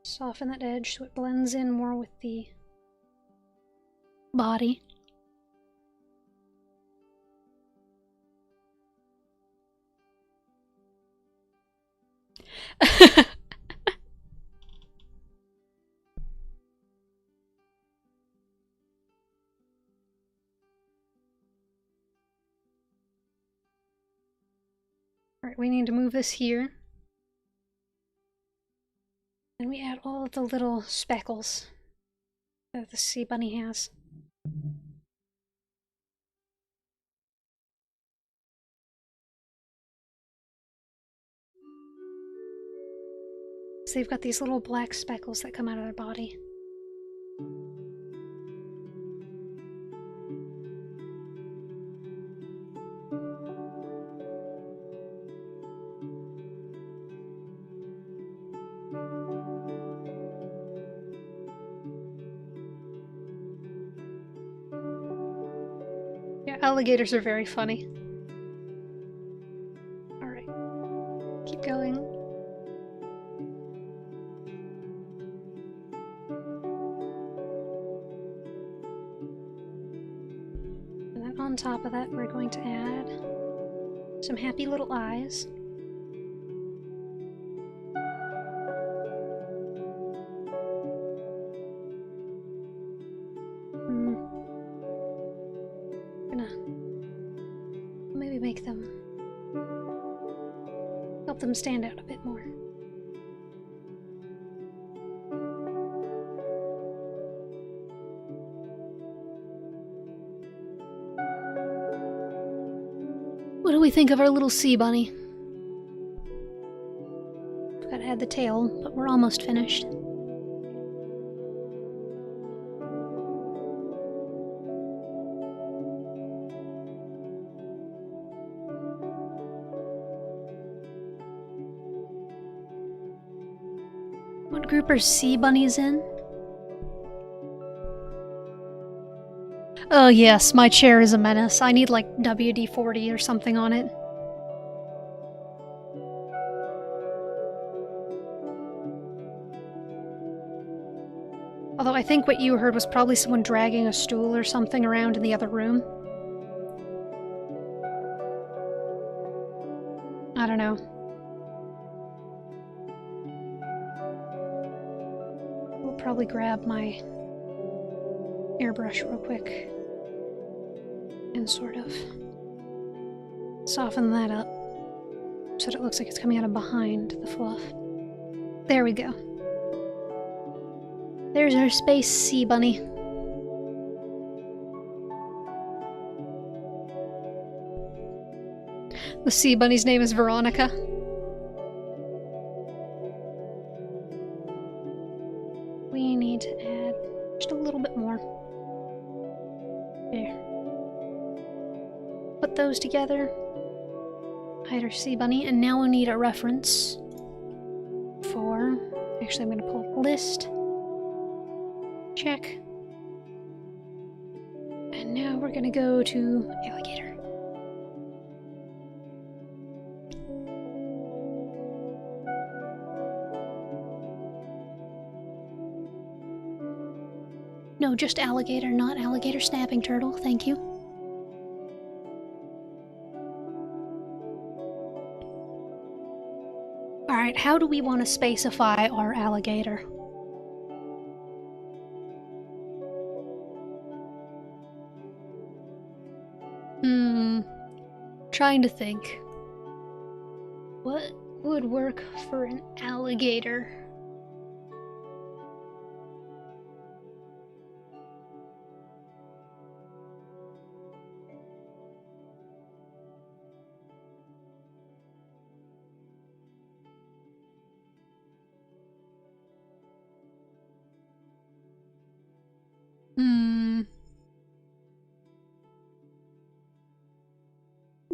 Soften that edge so it blends in more with the body. Alright, we need to move this here. And we add all of the little speckles that the sea bunny has. So they've got these little black speckles that come out of their body. Yeah, alligators are very funny. Alright. Keep going. And then on top of that, we're going to add some happy little eyes. Maybe make them... help them stand out a bit more. What do we think of our little sea bunny? Gotta add the tail, but we're almost finished. What group are sea bunnies in? Oh yes, my chair is a menace. I need like WD-40 or something on it. Although I think what you heard was probably someone dragging a stool or something around in the other room. I don't know. We'll probably grab my airbrush real quick and sort of soften that up so that it looks like it's coming out of behind the fluff. There we go. There's our space sea bunny. The sea bunny's name is Veronica. We need to add just a little bit more. There. Put those together. Hide our sea bunny, and now we need a reference for... Actually, I'm going to pull up a list. Check. And now we're gonna go to alligator. No, just alligator, not alligator snapping turtle, thank you. Alright, how do we want to specify our alligator? Trying to think. What would work for an alligator?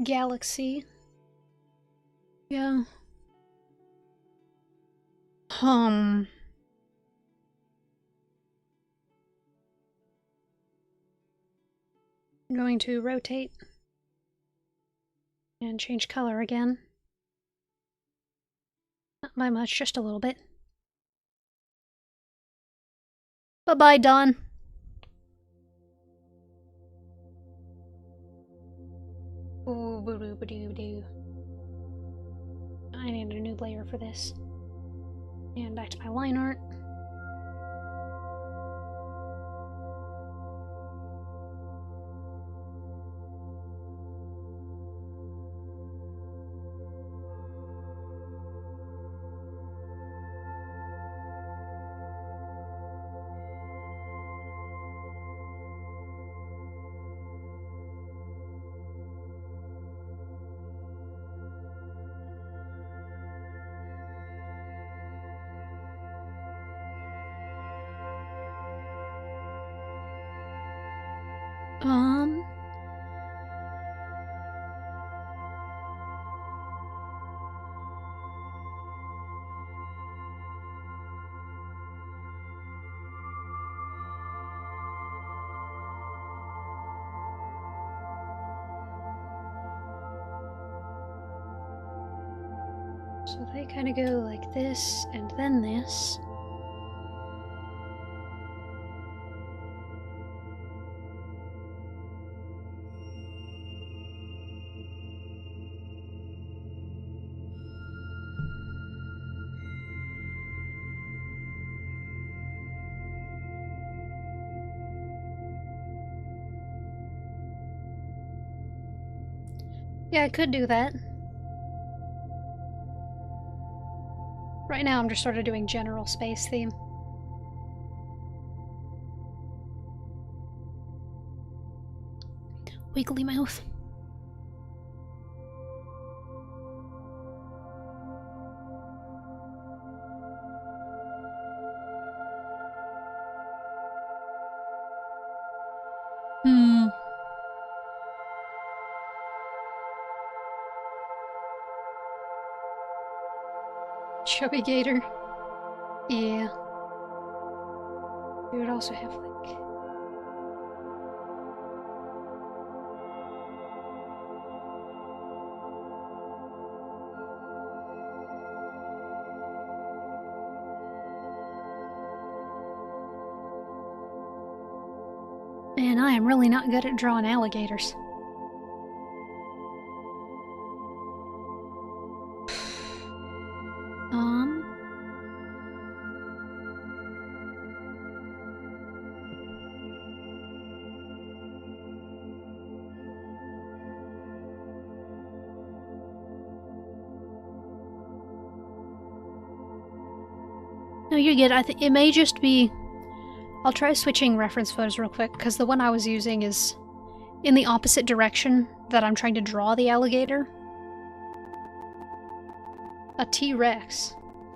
Galaxy. Yeah. I'm going to rotate and change color again. Not by much, just a little bit. Bye-bye, Dawn. I need a new layer for this. And back to my line art. So they kind of go like this and then this. Yeah, I could do that. Right now I'm just sort of doing general space theme. Wiggly mouth. Chubby gator. Yeah. We would also have like... Man, I am really not good at drawing alligators. No, you're good. I think it may just be... I'll try switching reference photos real quick, because the one I was using is in the opposite direction that I'm trying to draw the alligator. A T-Rex.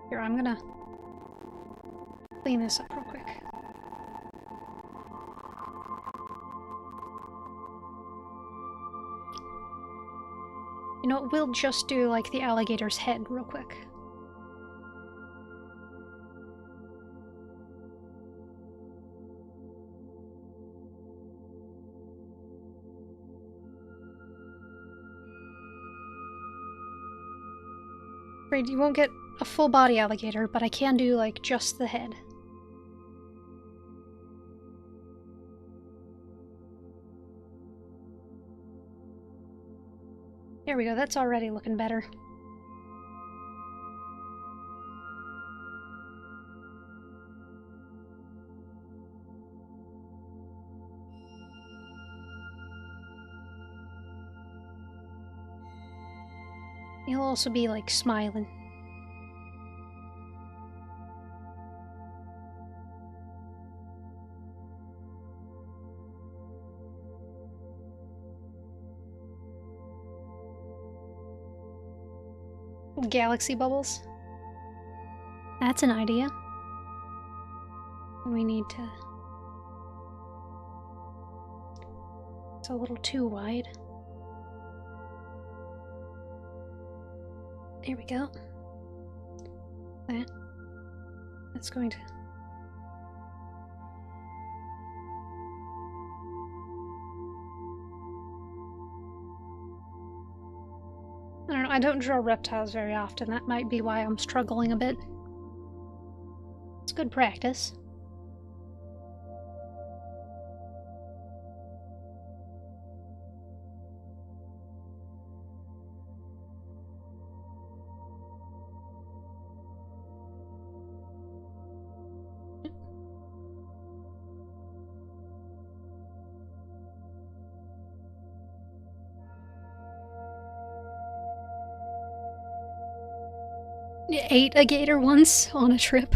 Here, I'm gonna clean this up real quick. You know, we'll just do, like, the alligator's head real quick. Right, you won't get a full body alligator, but I can do, like, just the head. There we go, that's already looking better. He'll also be, like, smiling. Galaxy bubbles. That's an idea. We need to... It's a little too wide. There we go. That's going to... I don't know, I don't draw reptiles very often. That might be why I'm struggling a bit. It's good practice. Ate a gator once on a trip.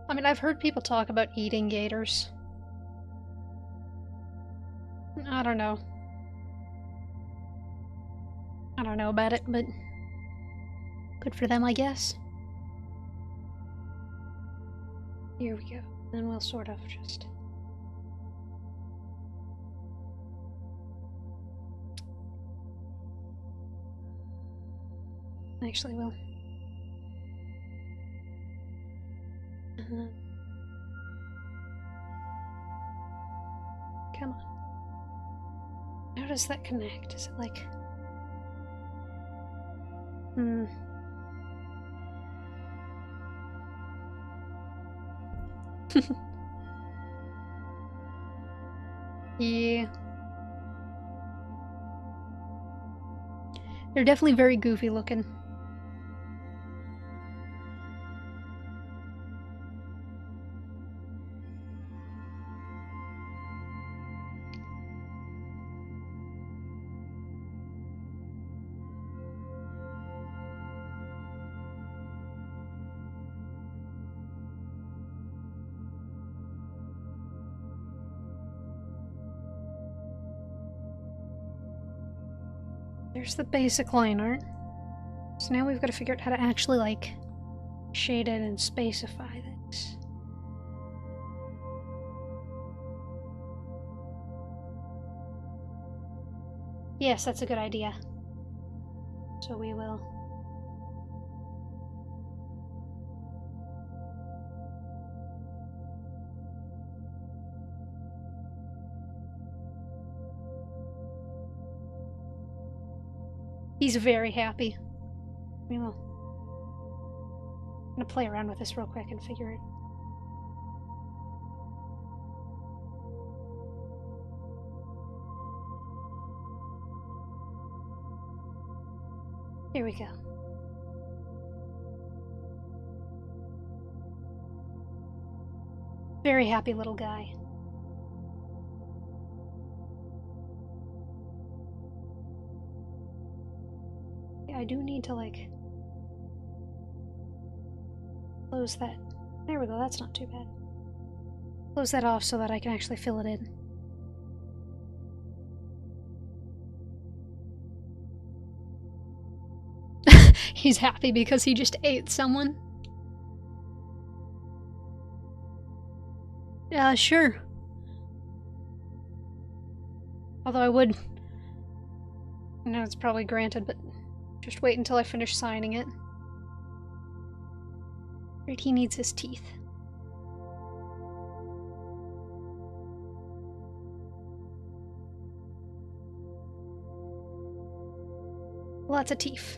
I mean, I've heard people talk about eating gators. I don't know. I don't know about it, but good for them, I guess. Here we go. Then we'll sort of just... Actually, we'll... Come on. How does that connect? Is it like... Yeah. They're definitely very goofy looking. There's the basic line art. So now we've got to figure out how to actually, like, shade it and spacify this. Yes, that's a good idea. So we will. He's very happy. We will. I'm gonna play around with this real quick and figure it. Here we go. Very happy little guy. Yeah, I do need to, like, close that. There we go, that's not too bad. Close that off so that I can actually fill it in. He's happy because he just ate someone. Sure. Although I would... I know it's probably granted, but just wait until I finish signing it. Right, he needs his teeth. Lots of teeth.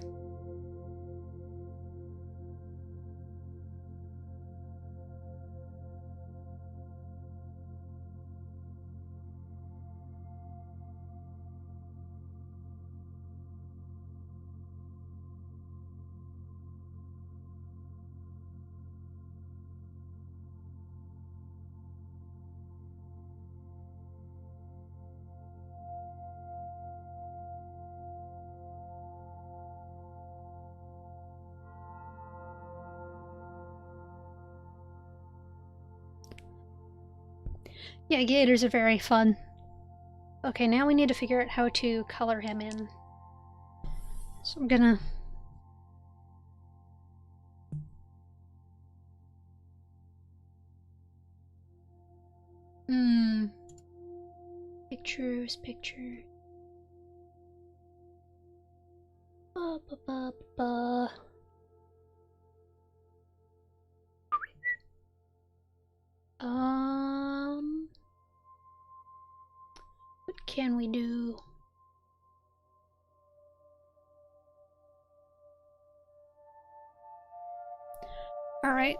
Yeah, gators are very fun. Okay, now we need to figure out how to color him in. So I'm gonna... Pictures. What can we do? Alright,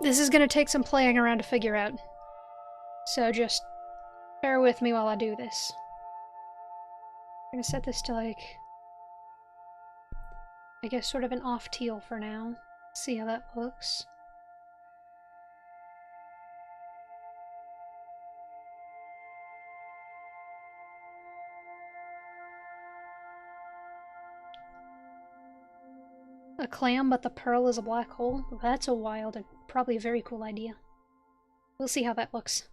this is gonna take some playing around to figure out. So just bear with me while I do this. I'm gonna set this to, like, I guess sort of an off teal for now. See how that looks. A clam, but the pearl is a black hole? That's a wild and probably a very cool idea. We'll see how that looks.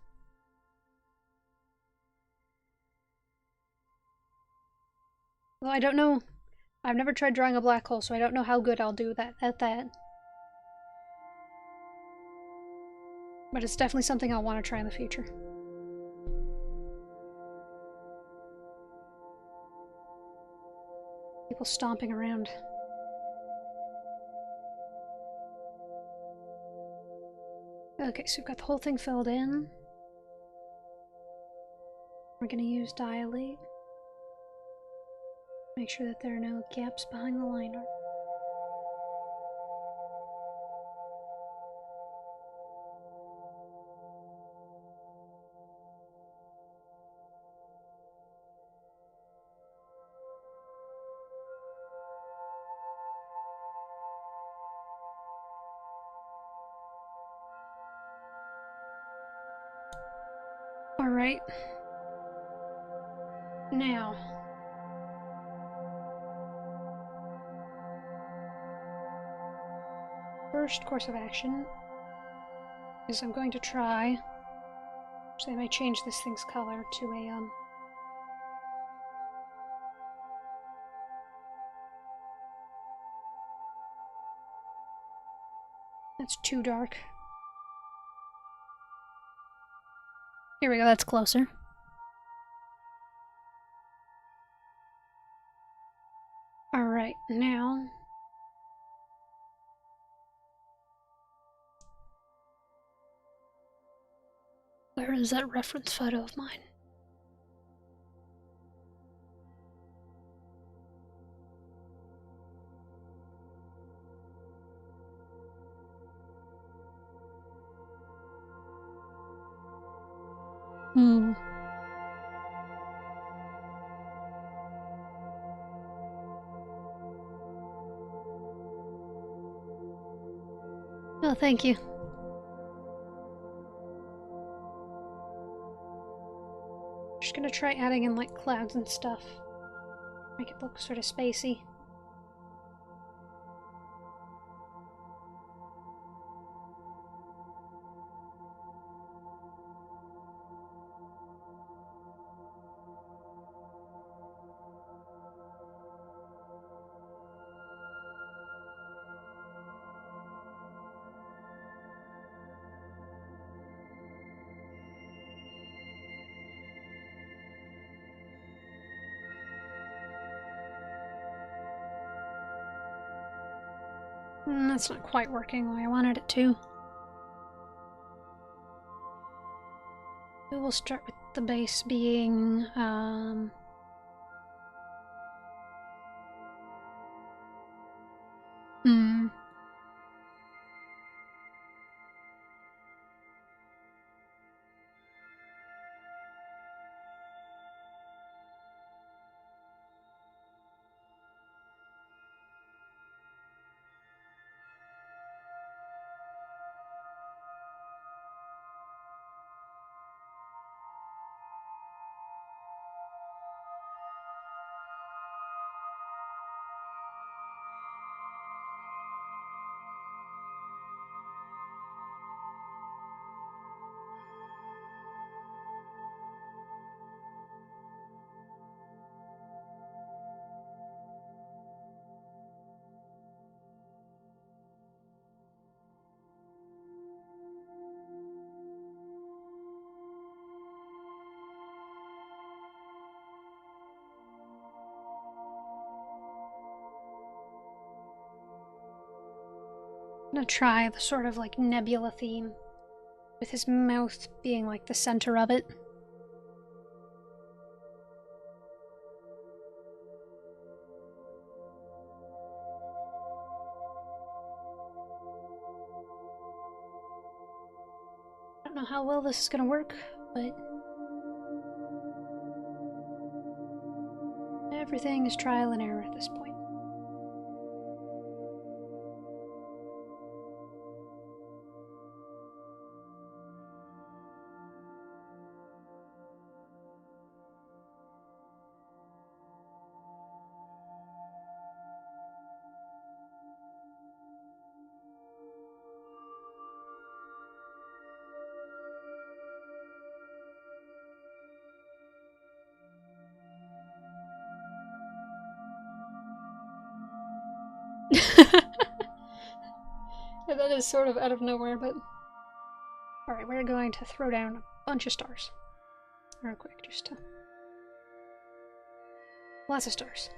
Well, I don't know. I've never tried drawing a black hole, so I don't know how good I'll do at that. But it's definitely something I'll want to try in the future. People stomping around. Okay, so we've got the whole thing filled in. We're gonna use dilate. Make sure that there are no gaps behind the line art. Alright. Now. First course of action is I'm going to try. Actually, I may change this thing's color to a, that's too dark. Here we go, that's closer. Alright, now... Where is that reference photo of mine? Oh, thank you. Just gonna try adding in like clouds and stuff. Make it look sort of spacey. That's not quite working the way I wanted it to. We will start with the base being, I'm gonna try the sort of like nebula theme, with his mouth being like the center of it. I don't know how well this is gonna work, but everything is trial and error at this point. Yeah, that is sort of out of nowhere, but... Alright, we're going to throw down a bunch of stars. Real quick, just to... Lots of stars.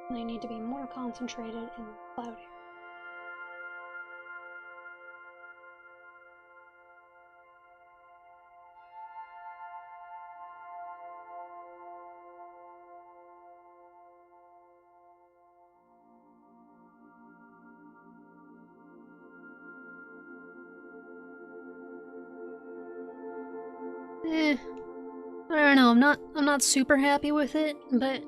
They need to be more concentrated in the cloud area. I don't know, I'm not super happy with it, but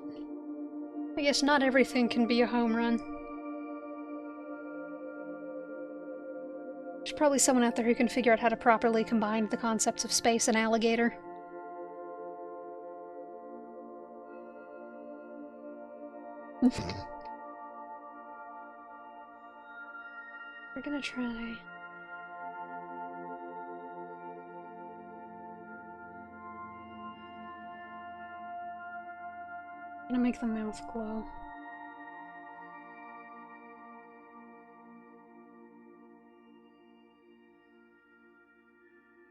I guess not everything can be a home run. There's probably someone out there who can figure out how to properly combine the concepts of space and alligator. We're gonna try... gonna make the mouth glow.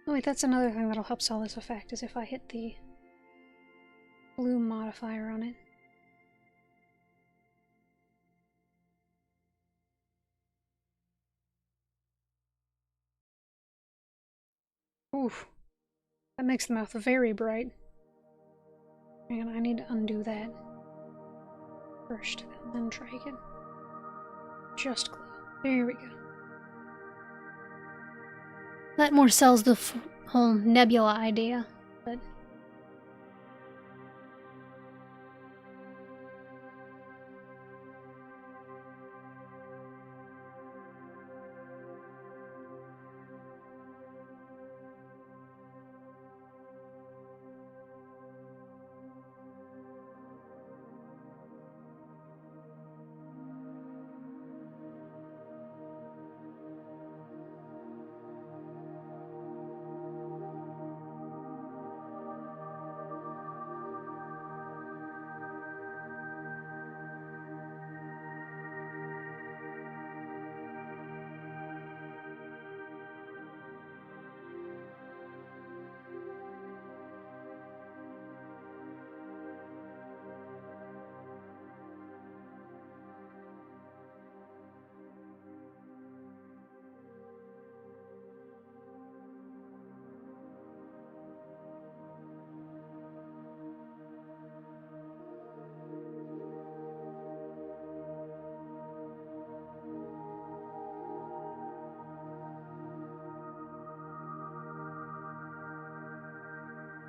Oh wait, that's another thing that'll help sell this effect, is if I hit the blue modifier on it. Oof. That makes the mouth very bright. And I need to undo that first, and then try again. Just glow. There we go. That more sells the whole nebula idea, but...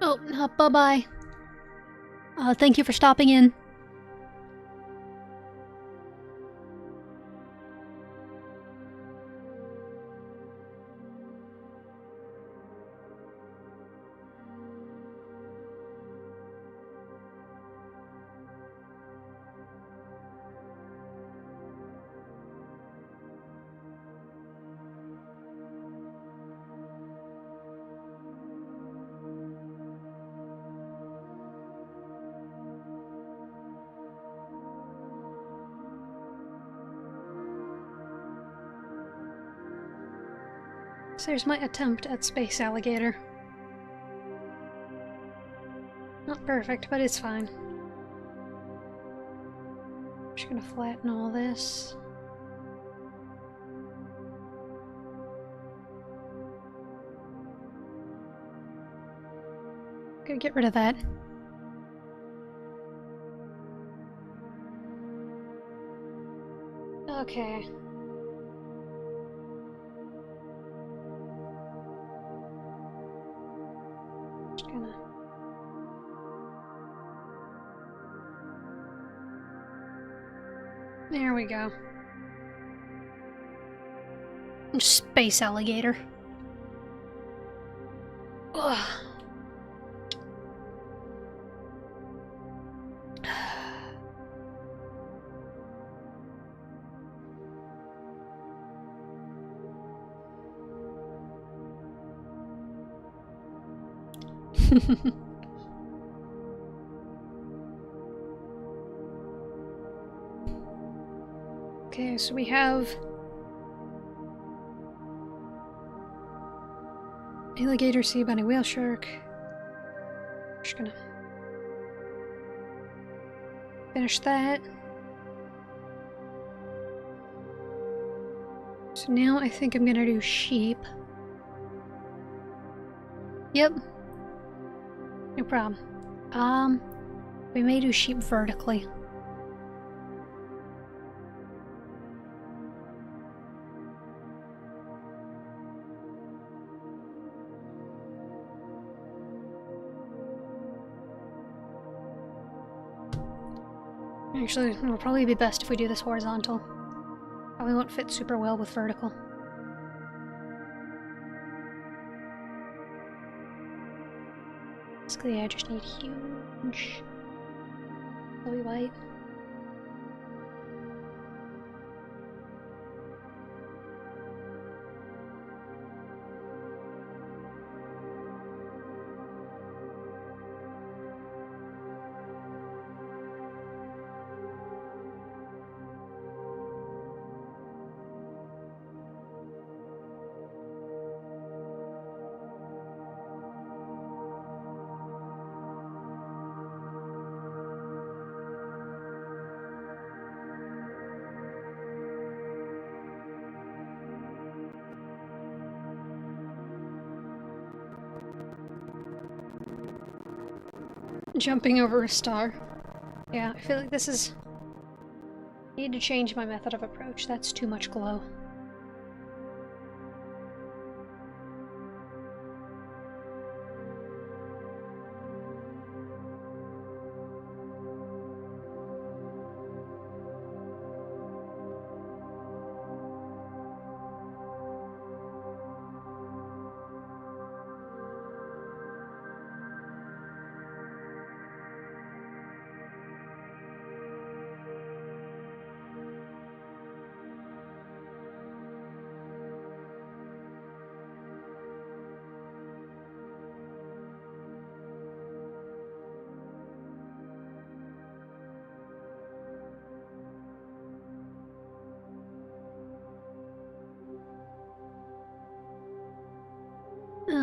Oh, bye-bye. Thank you for stopping in. So there's my attempt at space alligator. Not perfect, but it's fine. Just gonna flatten all this. Gonna get rid of that. Okay. Just gonna... There we go. Space alligator. Ugh. Okay, so we have alligator, sea bunny, whale shark. Just gonna finish that. So now I think I'm gonna do sheep. Yep. No problem. We may do sheep vertically. Actually, it'll probably be best if we do this horizontal. Probably won't fit super well with vertical. Basically, I just need huge chloe white. Jumping over a star. Yeah, I feel like this is... I need to change my method of approach. That's too much glow.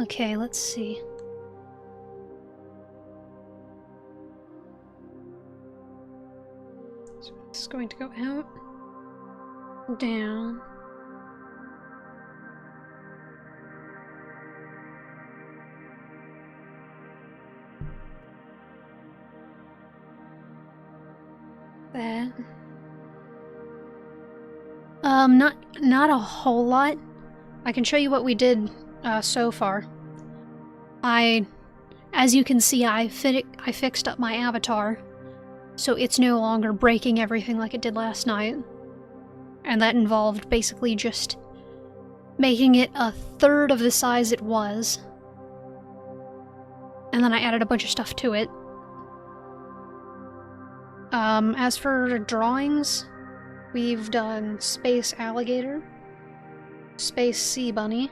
Okay, let's see. So this is going to go out, down. That. Not a whole lot. I can show you what we did so far. As you can see, I fixed up my avatar, so it's no longer breaking everything like it did last night. And that involved basically just making it a third of the size it was. And then I added a bunch of stuff to it. As for drawings, we've done Space Alligator, Space Sea Bunny,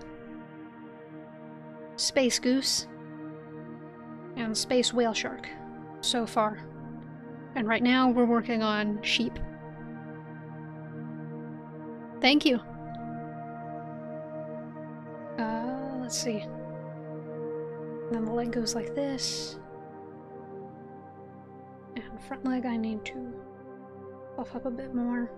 Space Goose, and Space Whale Shark so far. And right now we're working on sheep. Thank you. Let's see. And then the leg goes like this. And front leg I need to buff up a bit more.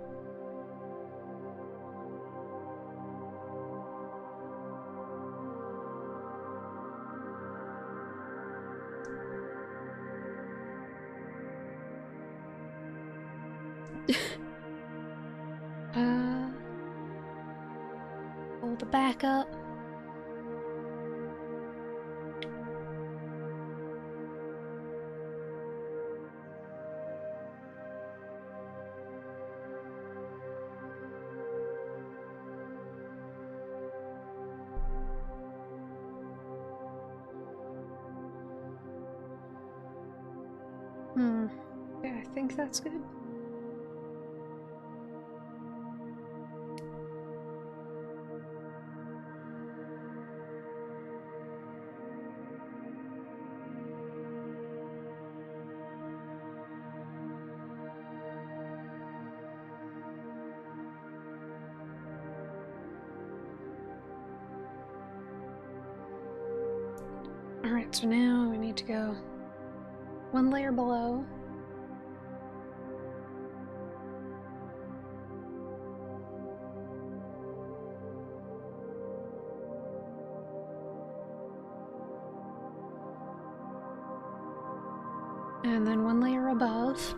Pull the back up. Yeah, I think that's good. Alright, so now we need to go one layer below. And then one layer above.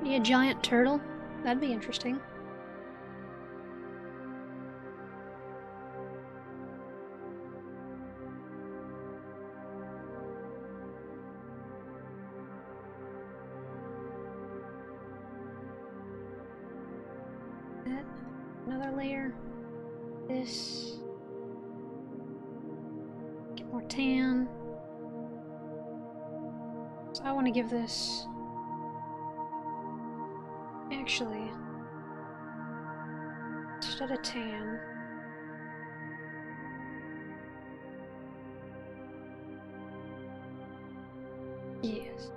Be a giant turtle? That'd be interesting. that. Another layer. This. Get more tan. So I want to give this... Actually, instead of tan, yes.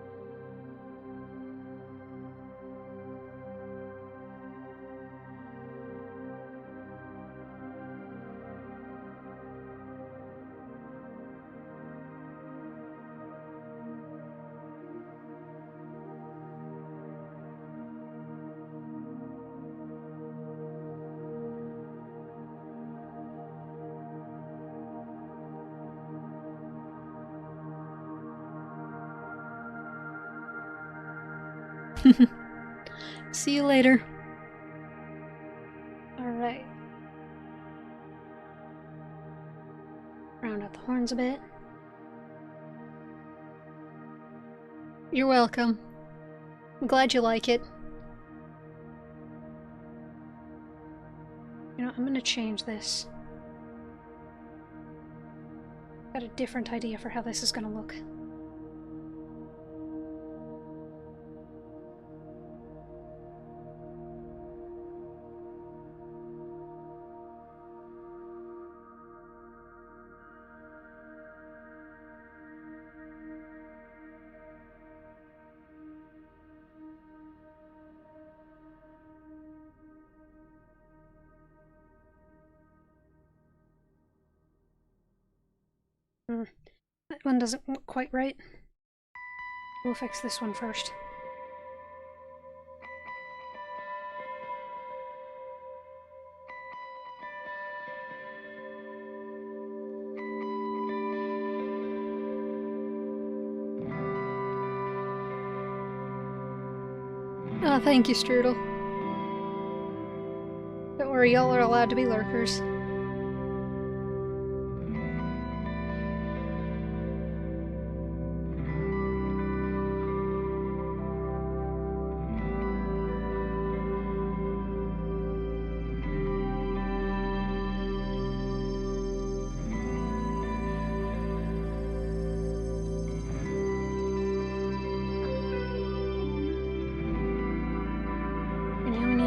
See you later. Alright. Round out the horns a bit. You're welcome. I'm glad you like it. You know, I'm gonna change this. Got a different idea for how this is gonna look. That one doesn't look quite right. We'll fix this one first. Oh, thank you, Strudel. Don't worry, y'all are allowed to be lurkers.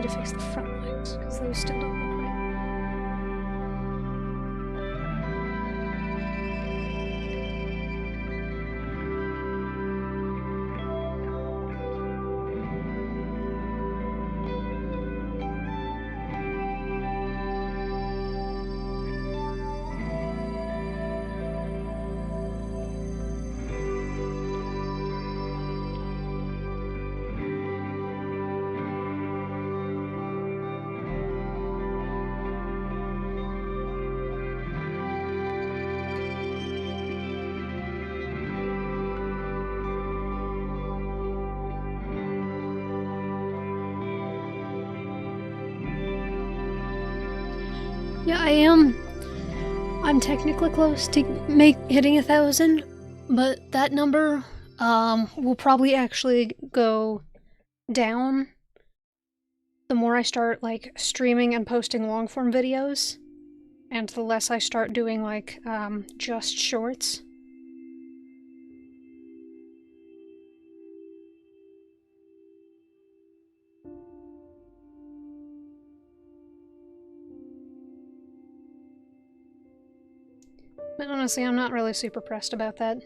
To fix the front legs, because those still don't look right. Yeah, I'm technically close to hitting 1,000, but that number will probably actually go down the more I start like streaming and posting long form videos, and the less I start doing like just shorts. But honestly, I'm not really super pressed about that.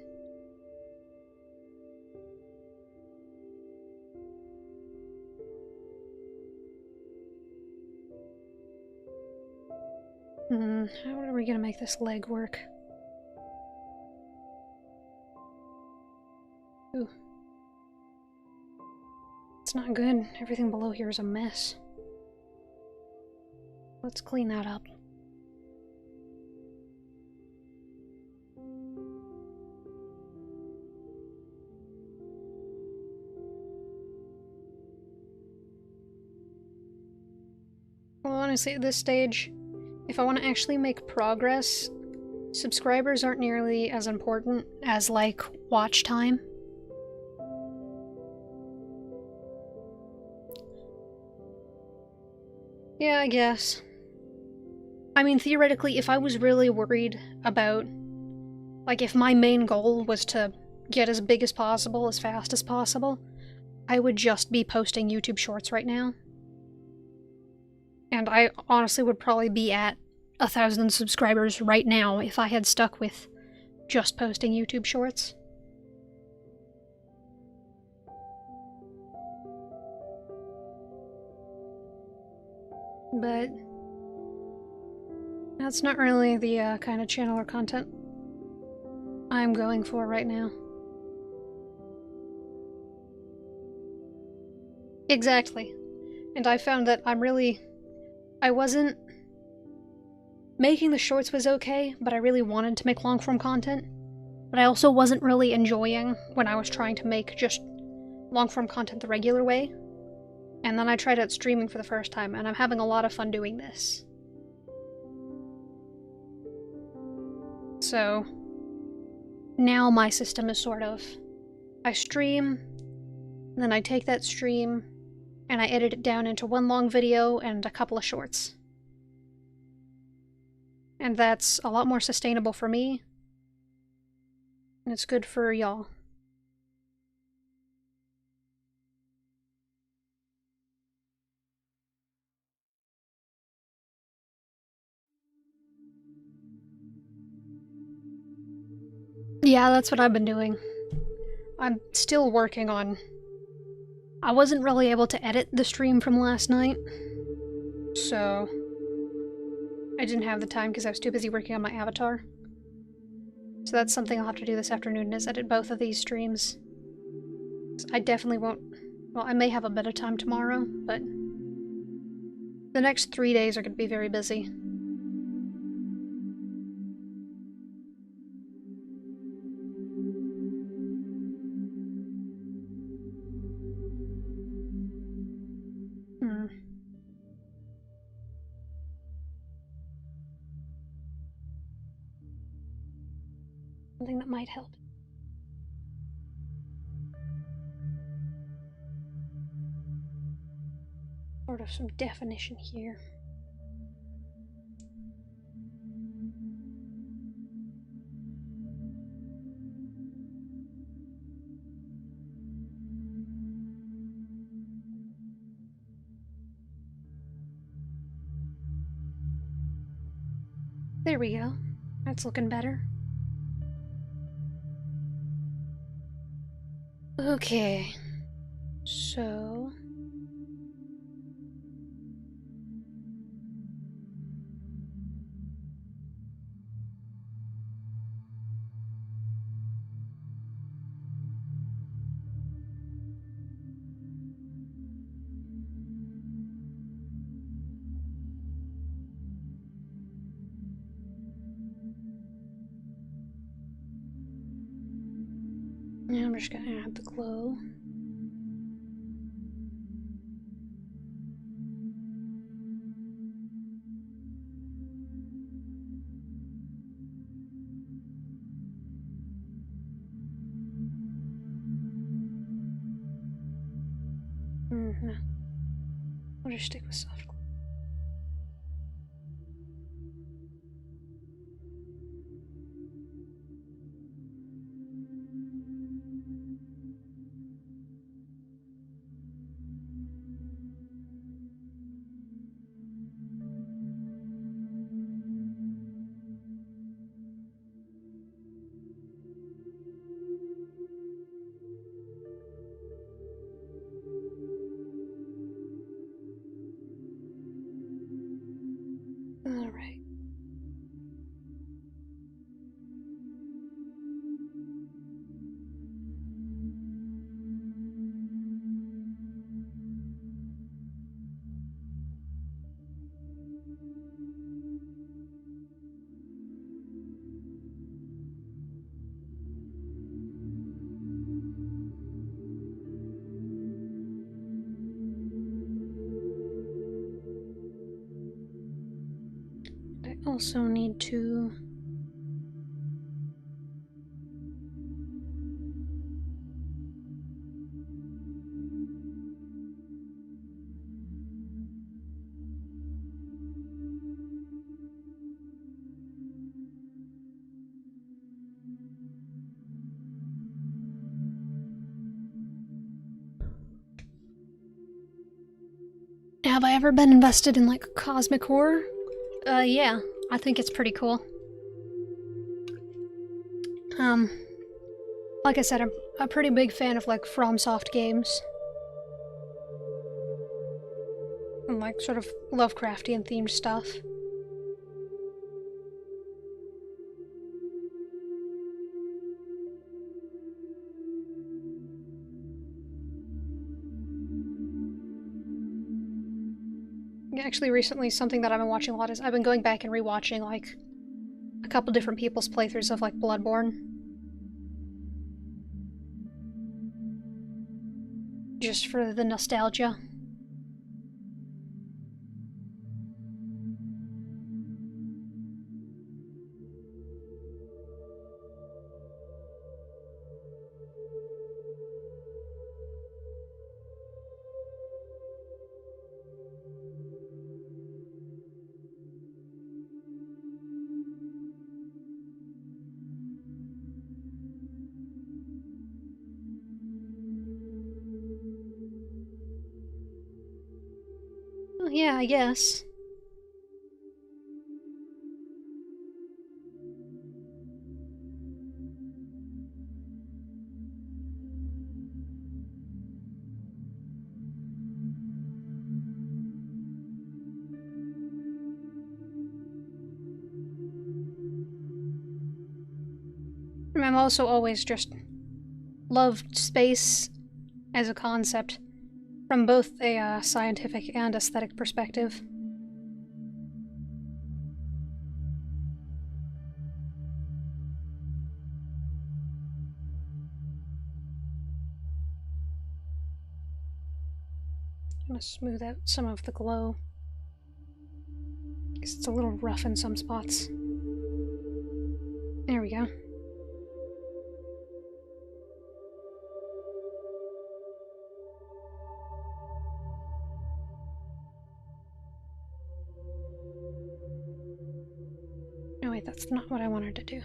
How are we gonna make this leg work? Ooh. It's not good. Everything below here is a mess. Let's clean that up. Well, honestly, at this stage, if I want to actually make progress, subscribers aren't nearly as important as, like, watch time. Yeah, I guess. I mean, theoretically, if I was really worried about, like, if my main goal was to get as big as possible, as fast as possible, I would just be posting YouTube Shorts right now. And I honestly would probably be at 1,000 subscribers right now if I had stuck with just posting YouTube Shorts. But that's not really the kind of channel or content I'm going for right now. Exactly. And I found that I wasn't... Making the shorts was okay, but I really wanted to make long-form content. But I also wasn't really enjoying when I was trying to make just long-form content the regular way. And then I tried out streaming for the first time, and I'm having a lot of fun doing this. So now my system is sort of, I stream, then I take that stream, and I edit it down into one long video and a couple of shorts. And that's a lot more sustainable for me, and it's good for y'all. Yeah, that's what I've been doing. I'm still working on... I wasn't really able to edit the stream from last night, so I didn't have the time because I was too busy working on my avatar. So that's something I'll have to do this afternoon, is edit both of these streams. I definitely won't... Well, I may have a bit of time tomorrow, but the next 3 days are going to be very busy. Something that might help. Sort of some definition here. There we go. That's looking better. Okay. So... Now I'm just gonna add the glow. No. I'll just stick with soft glow. Alright. I also need to... have I ever been invested in, like, cosmic horror? Yeah. I think it's pretty cool. Like I said, I'm a pretty big fan of, like, FromSoft games. And, like, sort of Lovecraftian themed stuff. Actually, recently, something that I've been watching a lot is I've been going back and rewatching, like, a couple different people's playthroughs of, like, Bloodborne. Just for the nostalgia. Well, yeah, I guess. And I've also always just loved space as a concept from both a scientific and aesthetic perspective. I'm gonna smooth out some of the glow, because it's a little rough in some spots. There we go. No, wait, that's not what I wanted to do.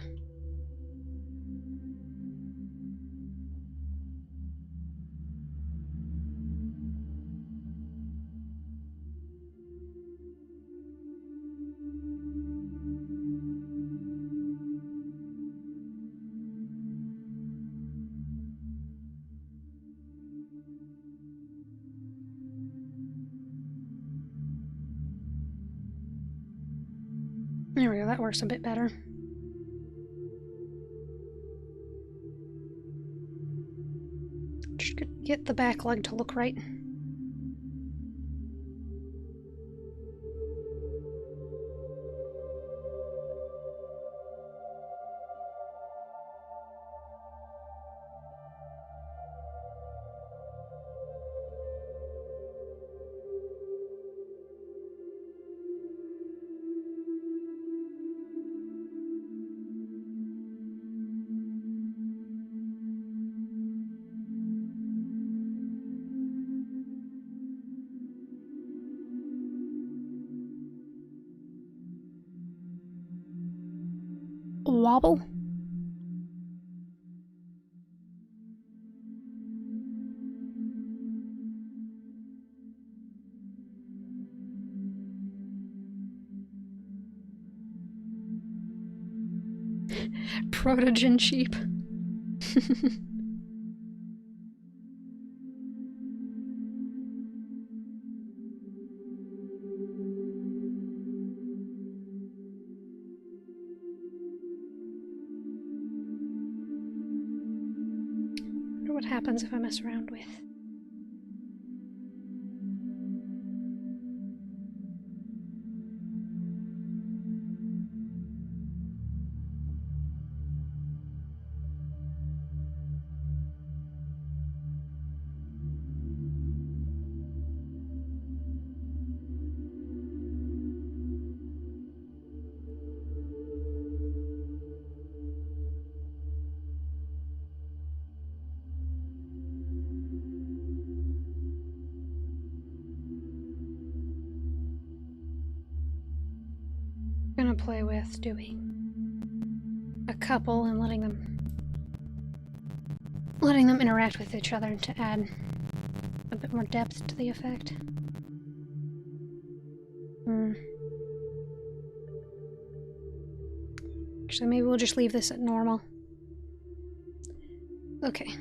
There we go, that works a bit better. Just get the back leg to look right. Wobble? Protogen sheep. What happens if I mess around with? Gonna play with doing a couple and letting them interact with each other to add a bit more depth to the effect. Actually, maybe we'll just leave this at normal. Okay.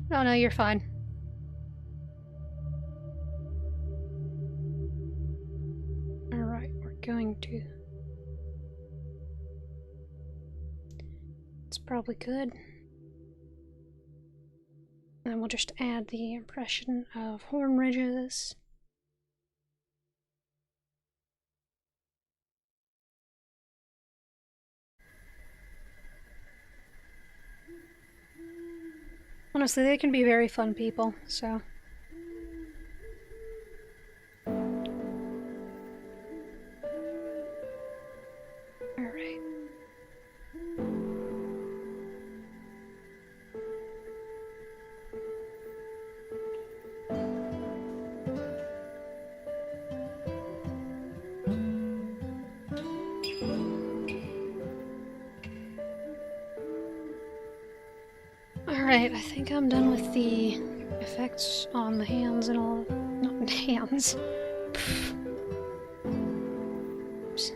Oh no, you're fine. Alright, we're going to... It's probably good. And we'll just add the impression of horn ridges. Honestly, they can be very fun people, so... Alright. Alright, I think I'm done with the effects on the hands and all. Not hands. Oops.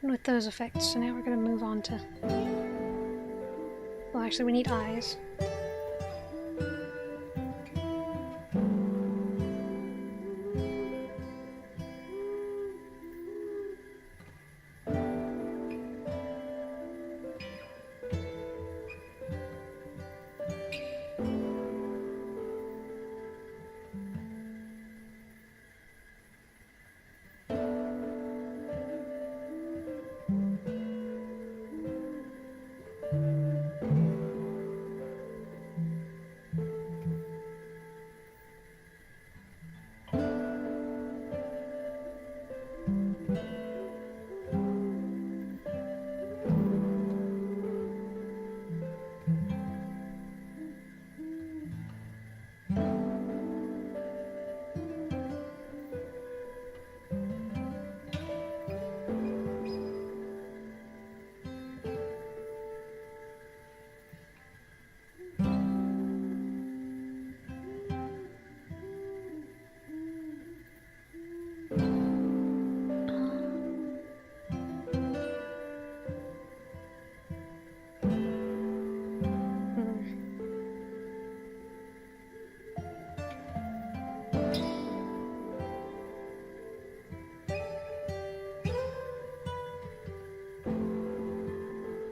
Done with those effects, so now we're gonna move on to... Well, actually, we need eyes.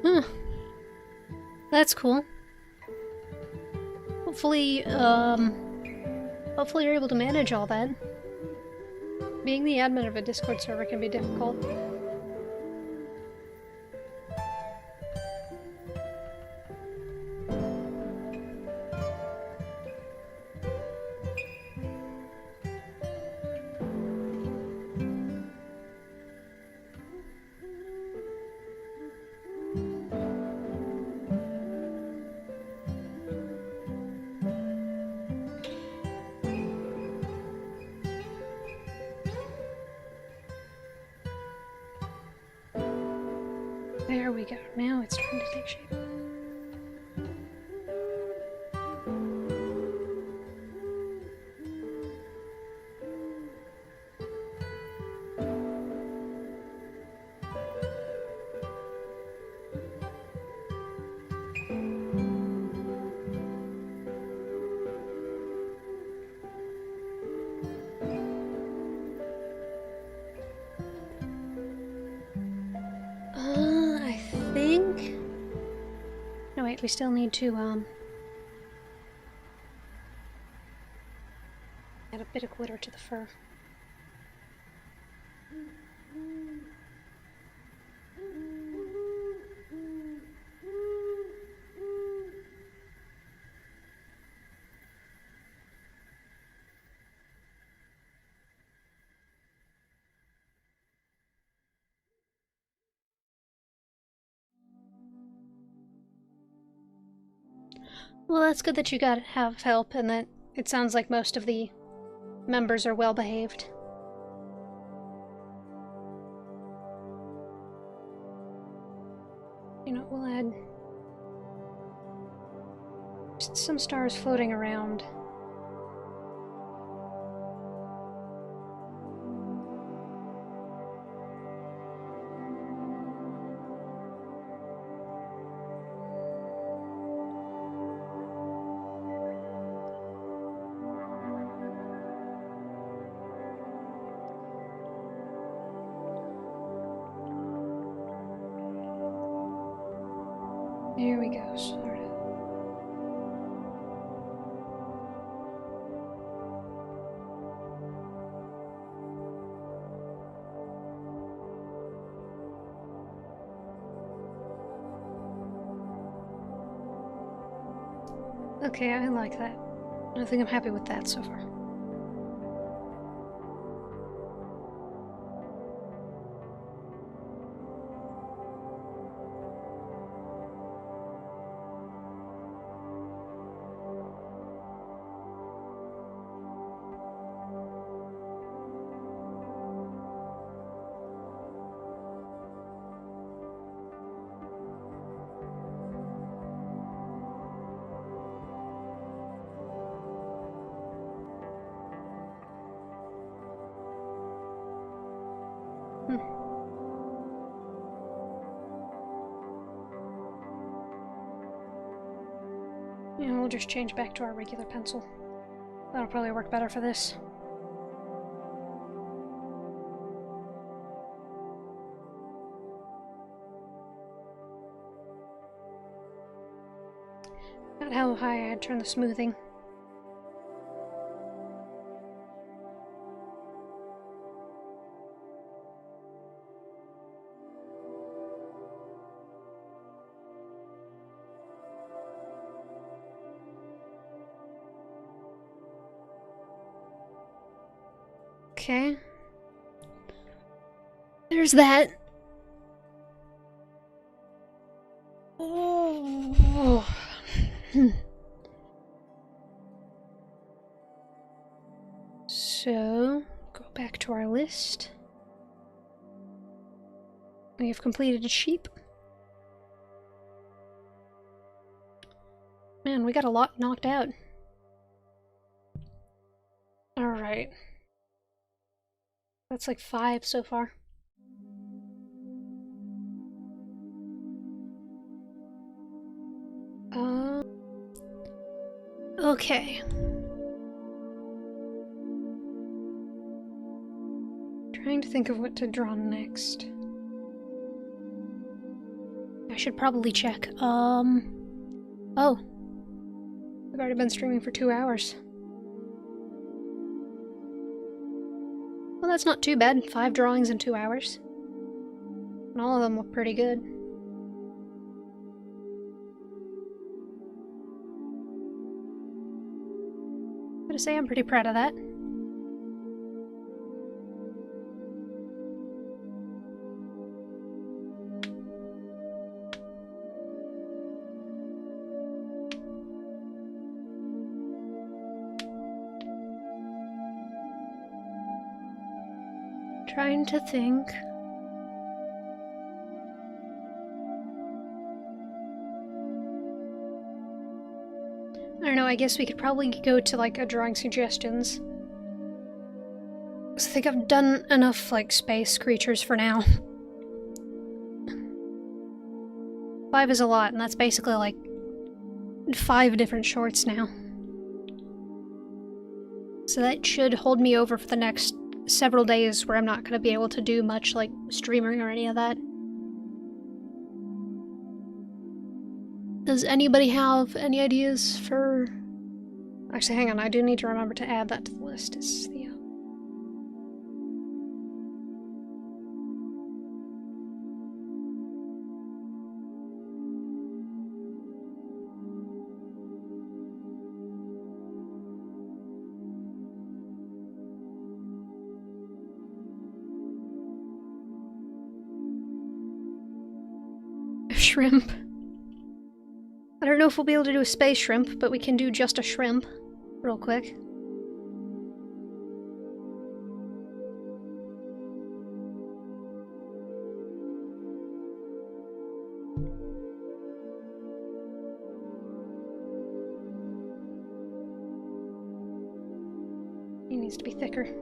Huh. That's cool. Hopefully, hopefully you're able to manage all that. Being the admin of a Discord server can be difficult. There we go. Now it's trying to take shape. We still need to, add a bit of glitter to the fur. Well, that's good that you have help, and that it sounds like most of the members are well behaved. You know, we'll add just some stars floating around. There we go, sort of. Okay, I like that. I think I'm happy with that so far. Yeah, we'll just change back to our regular pencil. That'll probably work better for this. Not how high I had turned the smoothing. Okay. There's that. Oh. So, go back to our list. We have completed a sheep. Man, we got a lot knocked out. Alright. That's like 5 so far. Okay. Trying to think of what to draw next. I should probably check. Oh. I've already been streaming for 2 hours. Well, that's not too bad. 5 drawings in 2 hours. And all of them look pretty good. I'm gonna say I'm pretty proud of that. Trying to think. I don't know, I guess we could probably go to like a drawing suggestions. I think I've done enough like space creatures for now. 5 is a lot, and that's basically like 5 different shorts now. So that should hold me over for the next several days where I'm not going to be able to do much like streaming or any of that. Does anybody have any ideas for Actually, hang on, I do need to remember to add that to the list. It's the... shrimp. I don't know if we'll be able to do a space shrimp, but we can do just a shrimp real quick. He needs to be thicker.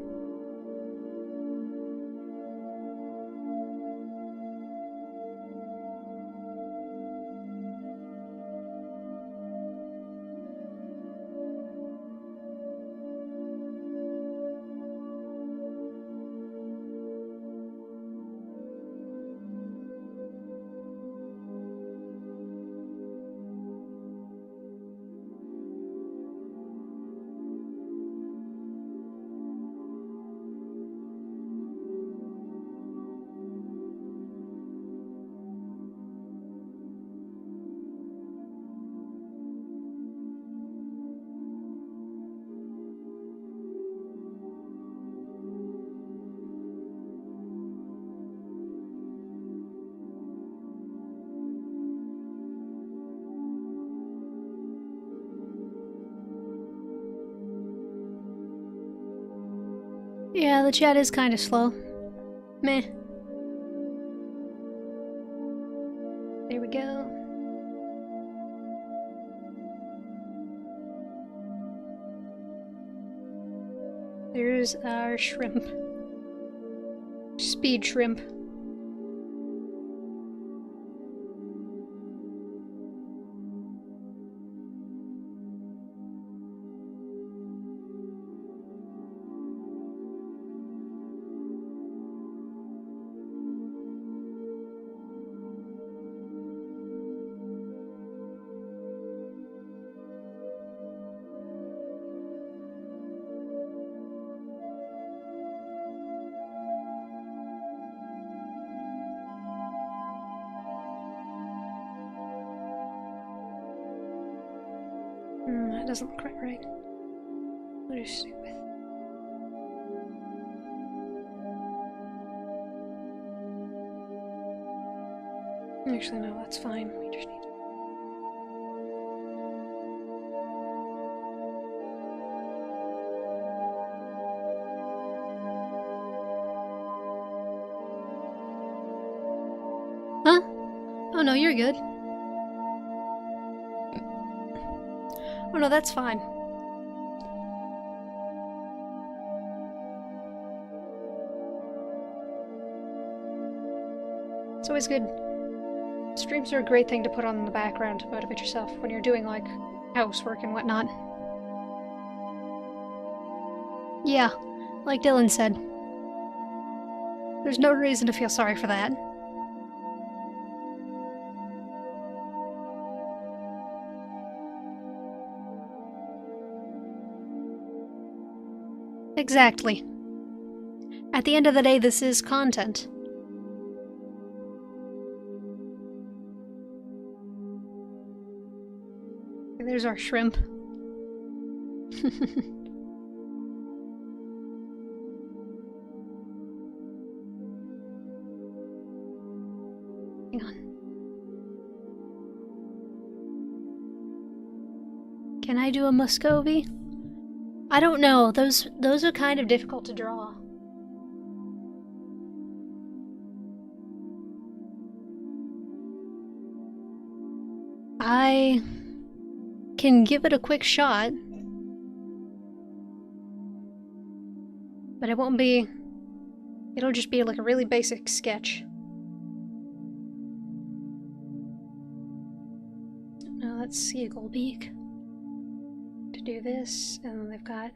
Yeah, the chat is kind of slow. Meh. There we go. There's our shrimp. Speed shrimp. That doesn't look quite right. What is stick with? Actually, no, that's fine. We just need to... Huh? Oh no, you're good. Oh no, that's fine. It's always good. Streams are a great thing to put on in the background to motivate yourself when you're doing, like, housework and whatnot. Yeah, like Dylan said. There's no reason to feel sorry for that. Exactly. At the end of the day, this is content. There's our shrimp. Hang on. Can I do a Muscovy? I don't know. Those are kind of difficult to draw. I can give it a quick shot. But it won't be... It'll just be like a really basic sketch. Now let's see a gold beak. To do this, and then they've got...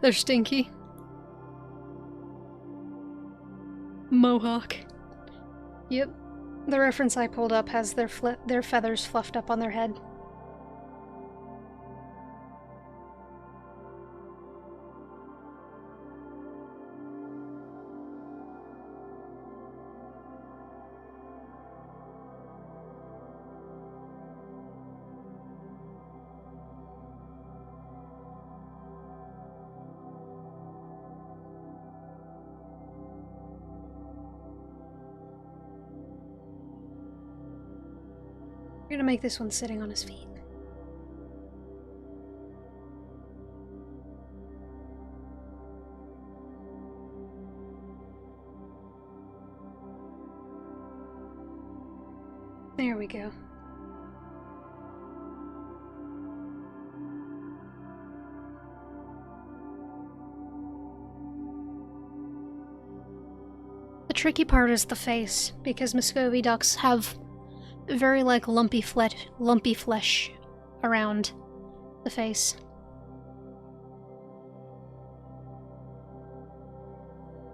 They're stinky. Mohawk. Yep. The reference I pulled up has their feathers fluffed up on their head. We're gonna make this one sitting on his feet. There we go. The tricky part is the face, because Muscovy ducks have very lumpy flesh around the face.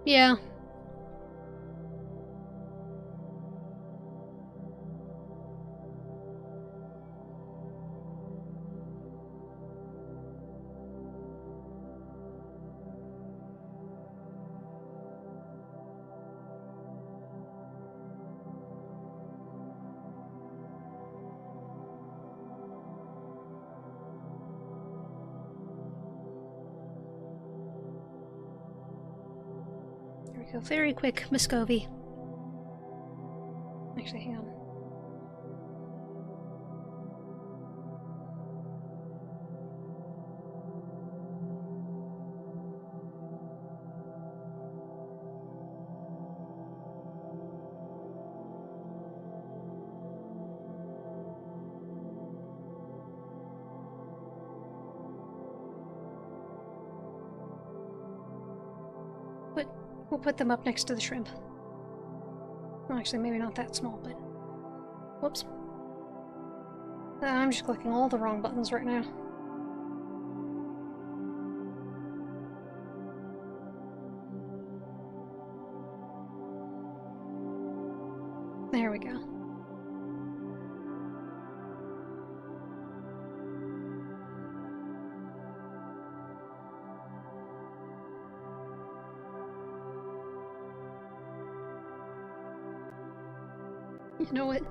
Yeah. There we go. Very quick, Muscovy. Actually, hang on. We'll put them up next to the shrimp. Well, actually, maybe not that small, but... Whoops. I'm just clicking all the wrong buttons right now. There we go. You know what?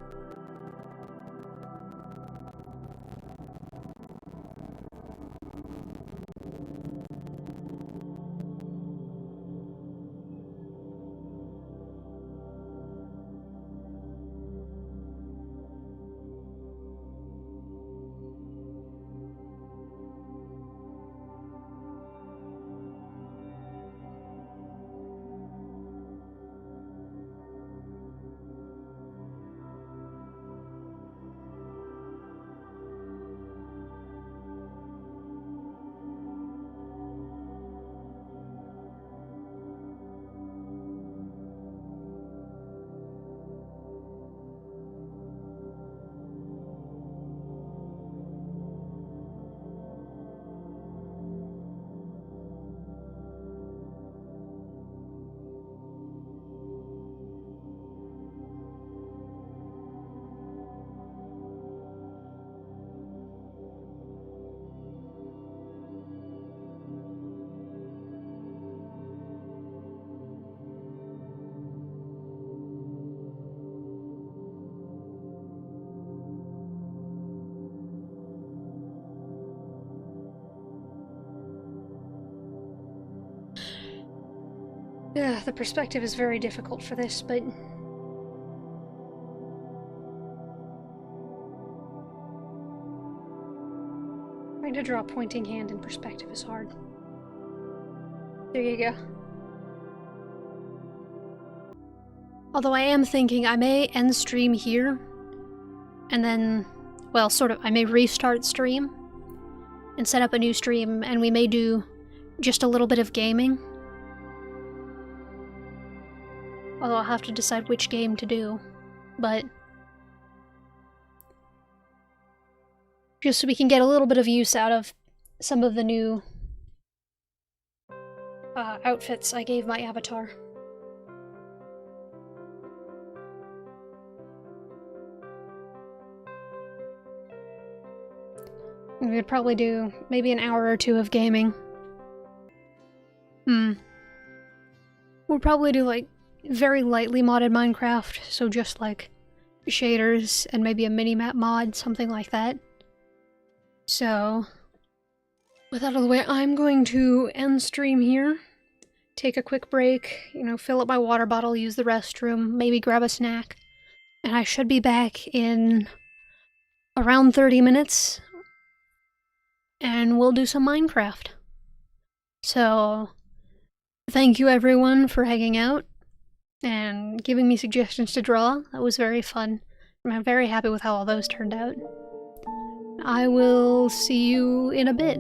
Yeah, the perspective is very difficult for this, but... trying to draw a pointing hand in perspective is hard. There you go. Although I am thinking I may end stream here, and then, well, sort of, I may restart stream, and set up a new stream, and we may do just a little bit of gaming. Although I'll have to decide which game to do, but... just so we can get a little bit of use out of some of the new outfits I gave my avatar. We could probably do maybe an hour or two of gaming. We'll probably do like very lightly modded Minecraft, so just like shaders and maybe a mini-map mod, something like that. So, with that out of the way, I'm going to end stream here, take a quick break, you know, fill up my water bottle, use the restroom, maybe grab a snack, and I should be back in around 30 minutes, and we'll do some Minecraft. So, thank you everyone for hanging out and giving me suggestions to draw. That was very fun. I'm very happy with how all those turned out. I will see you in a bit.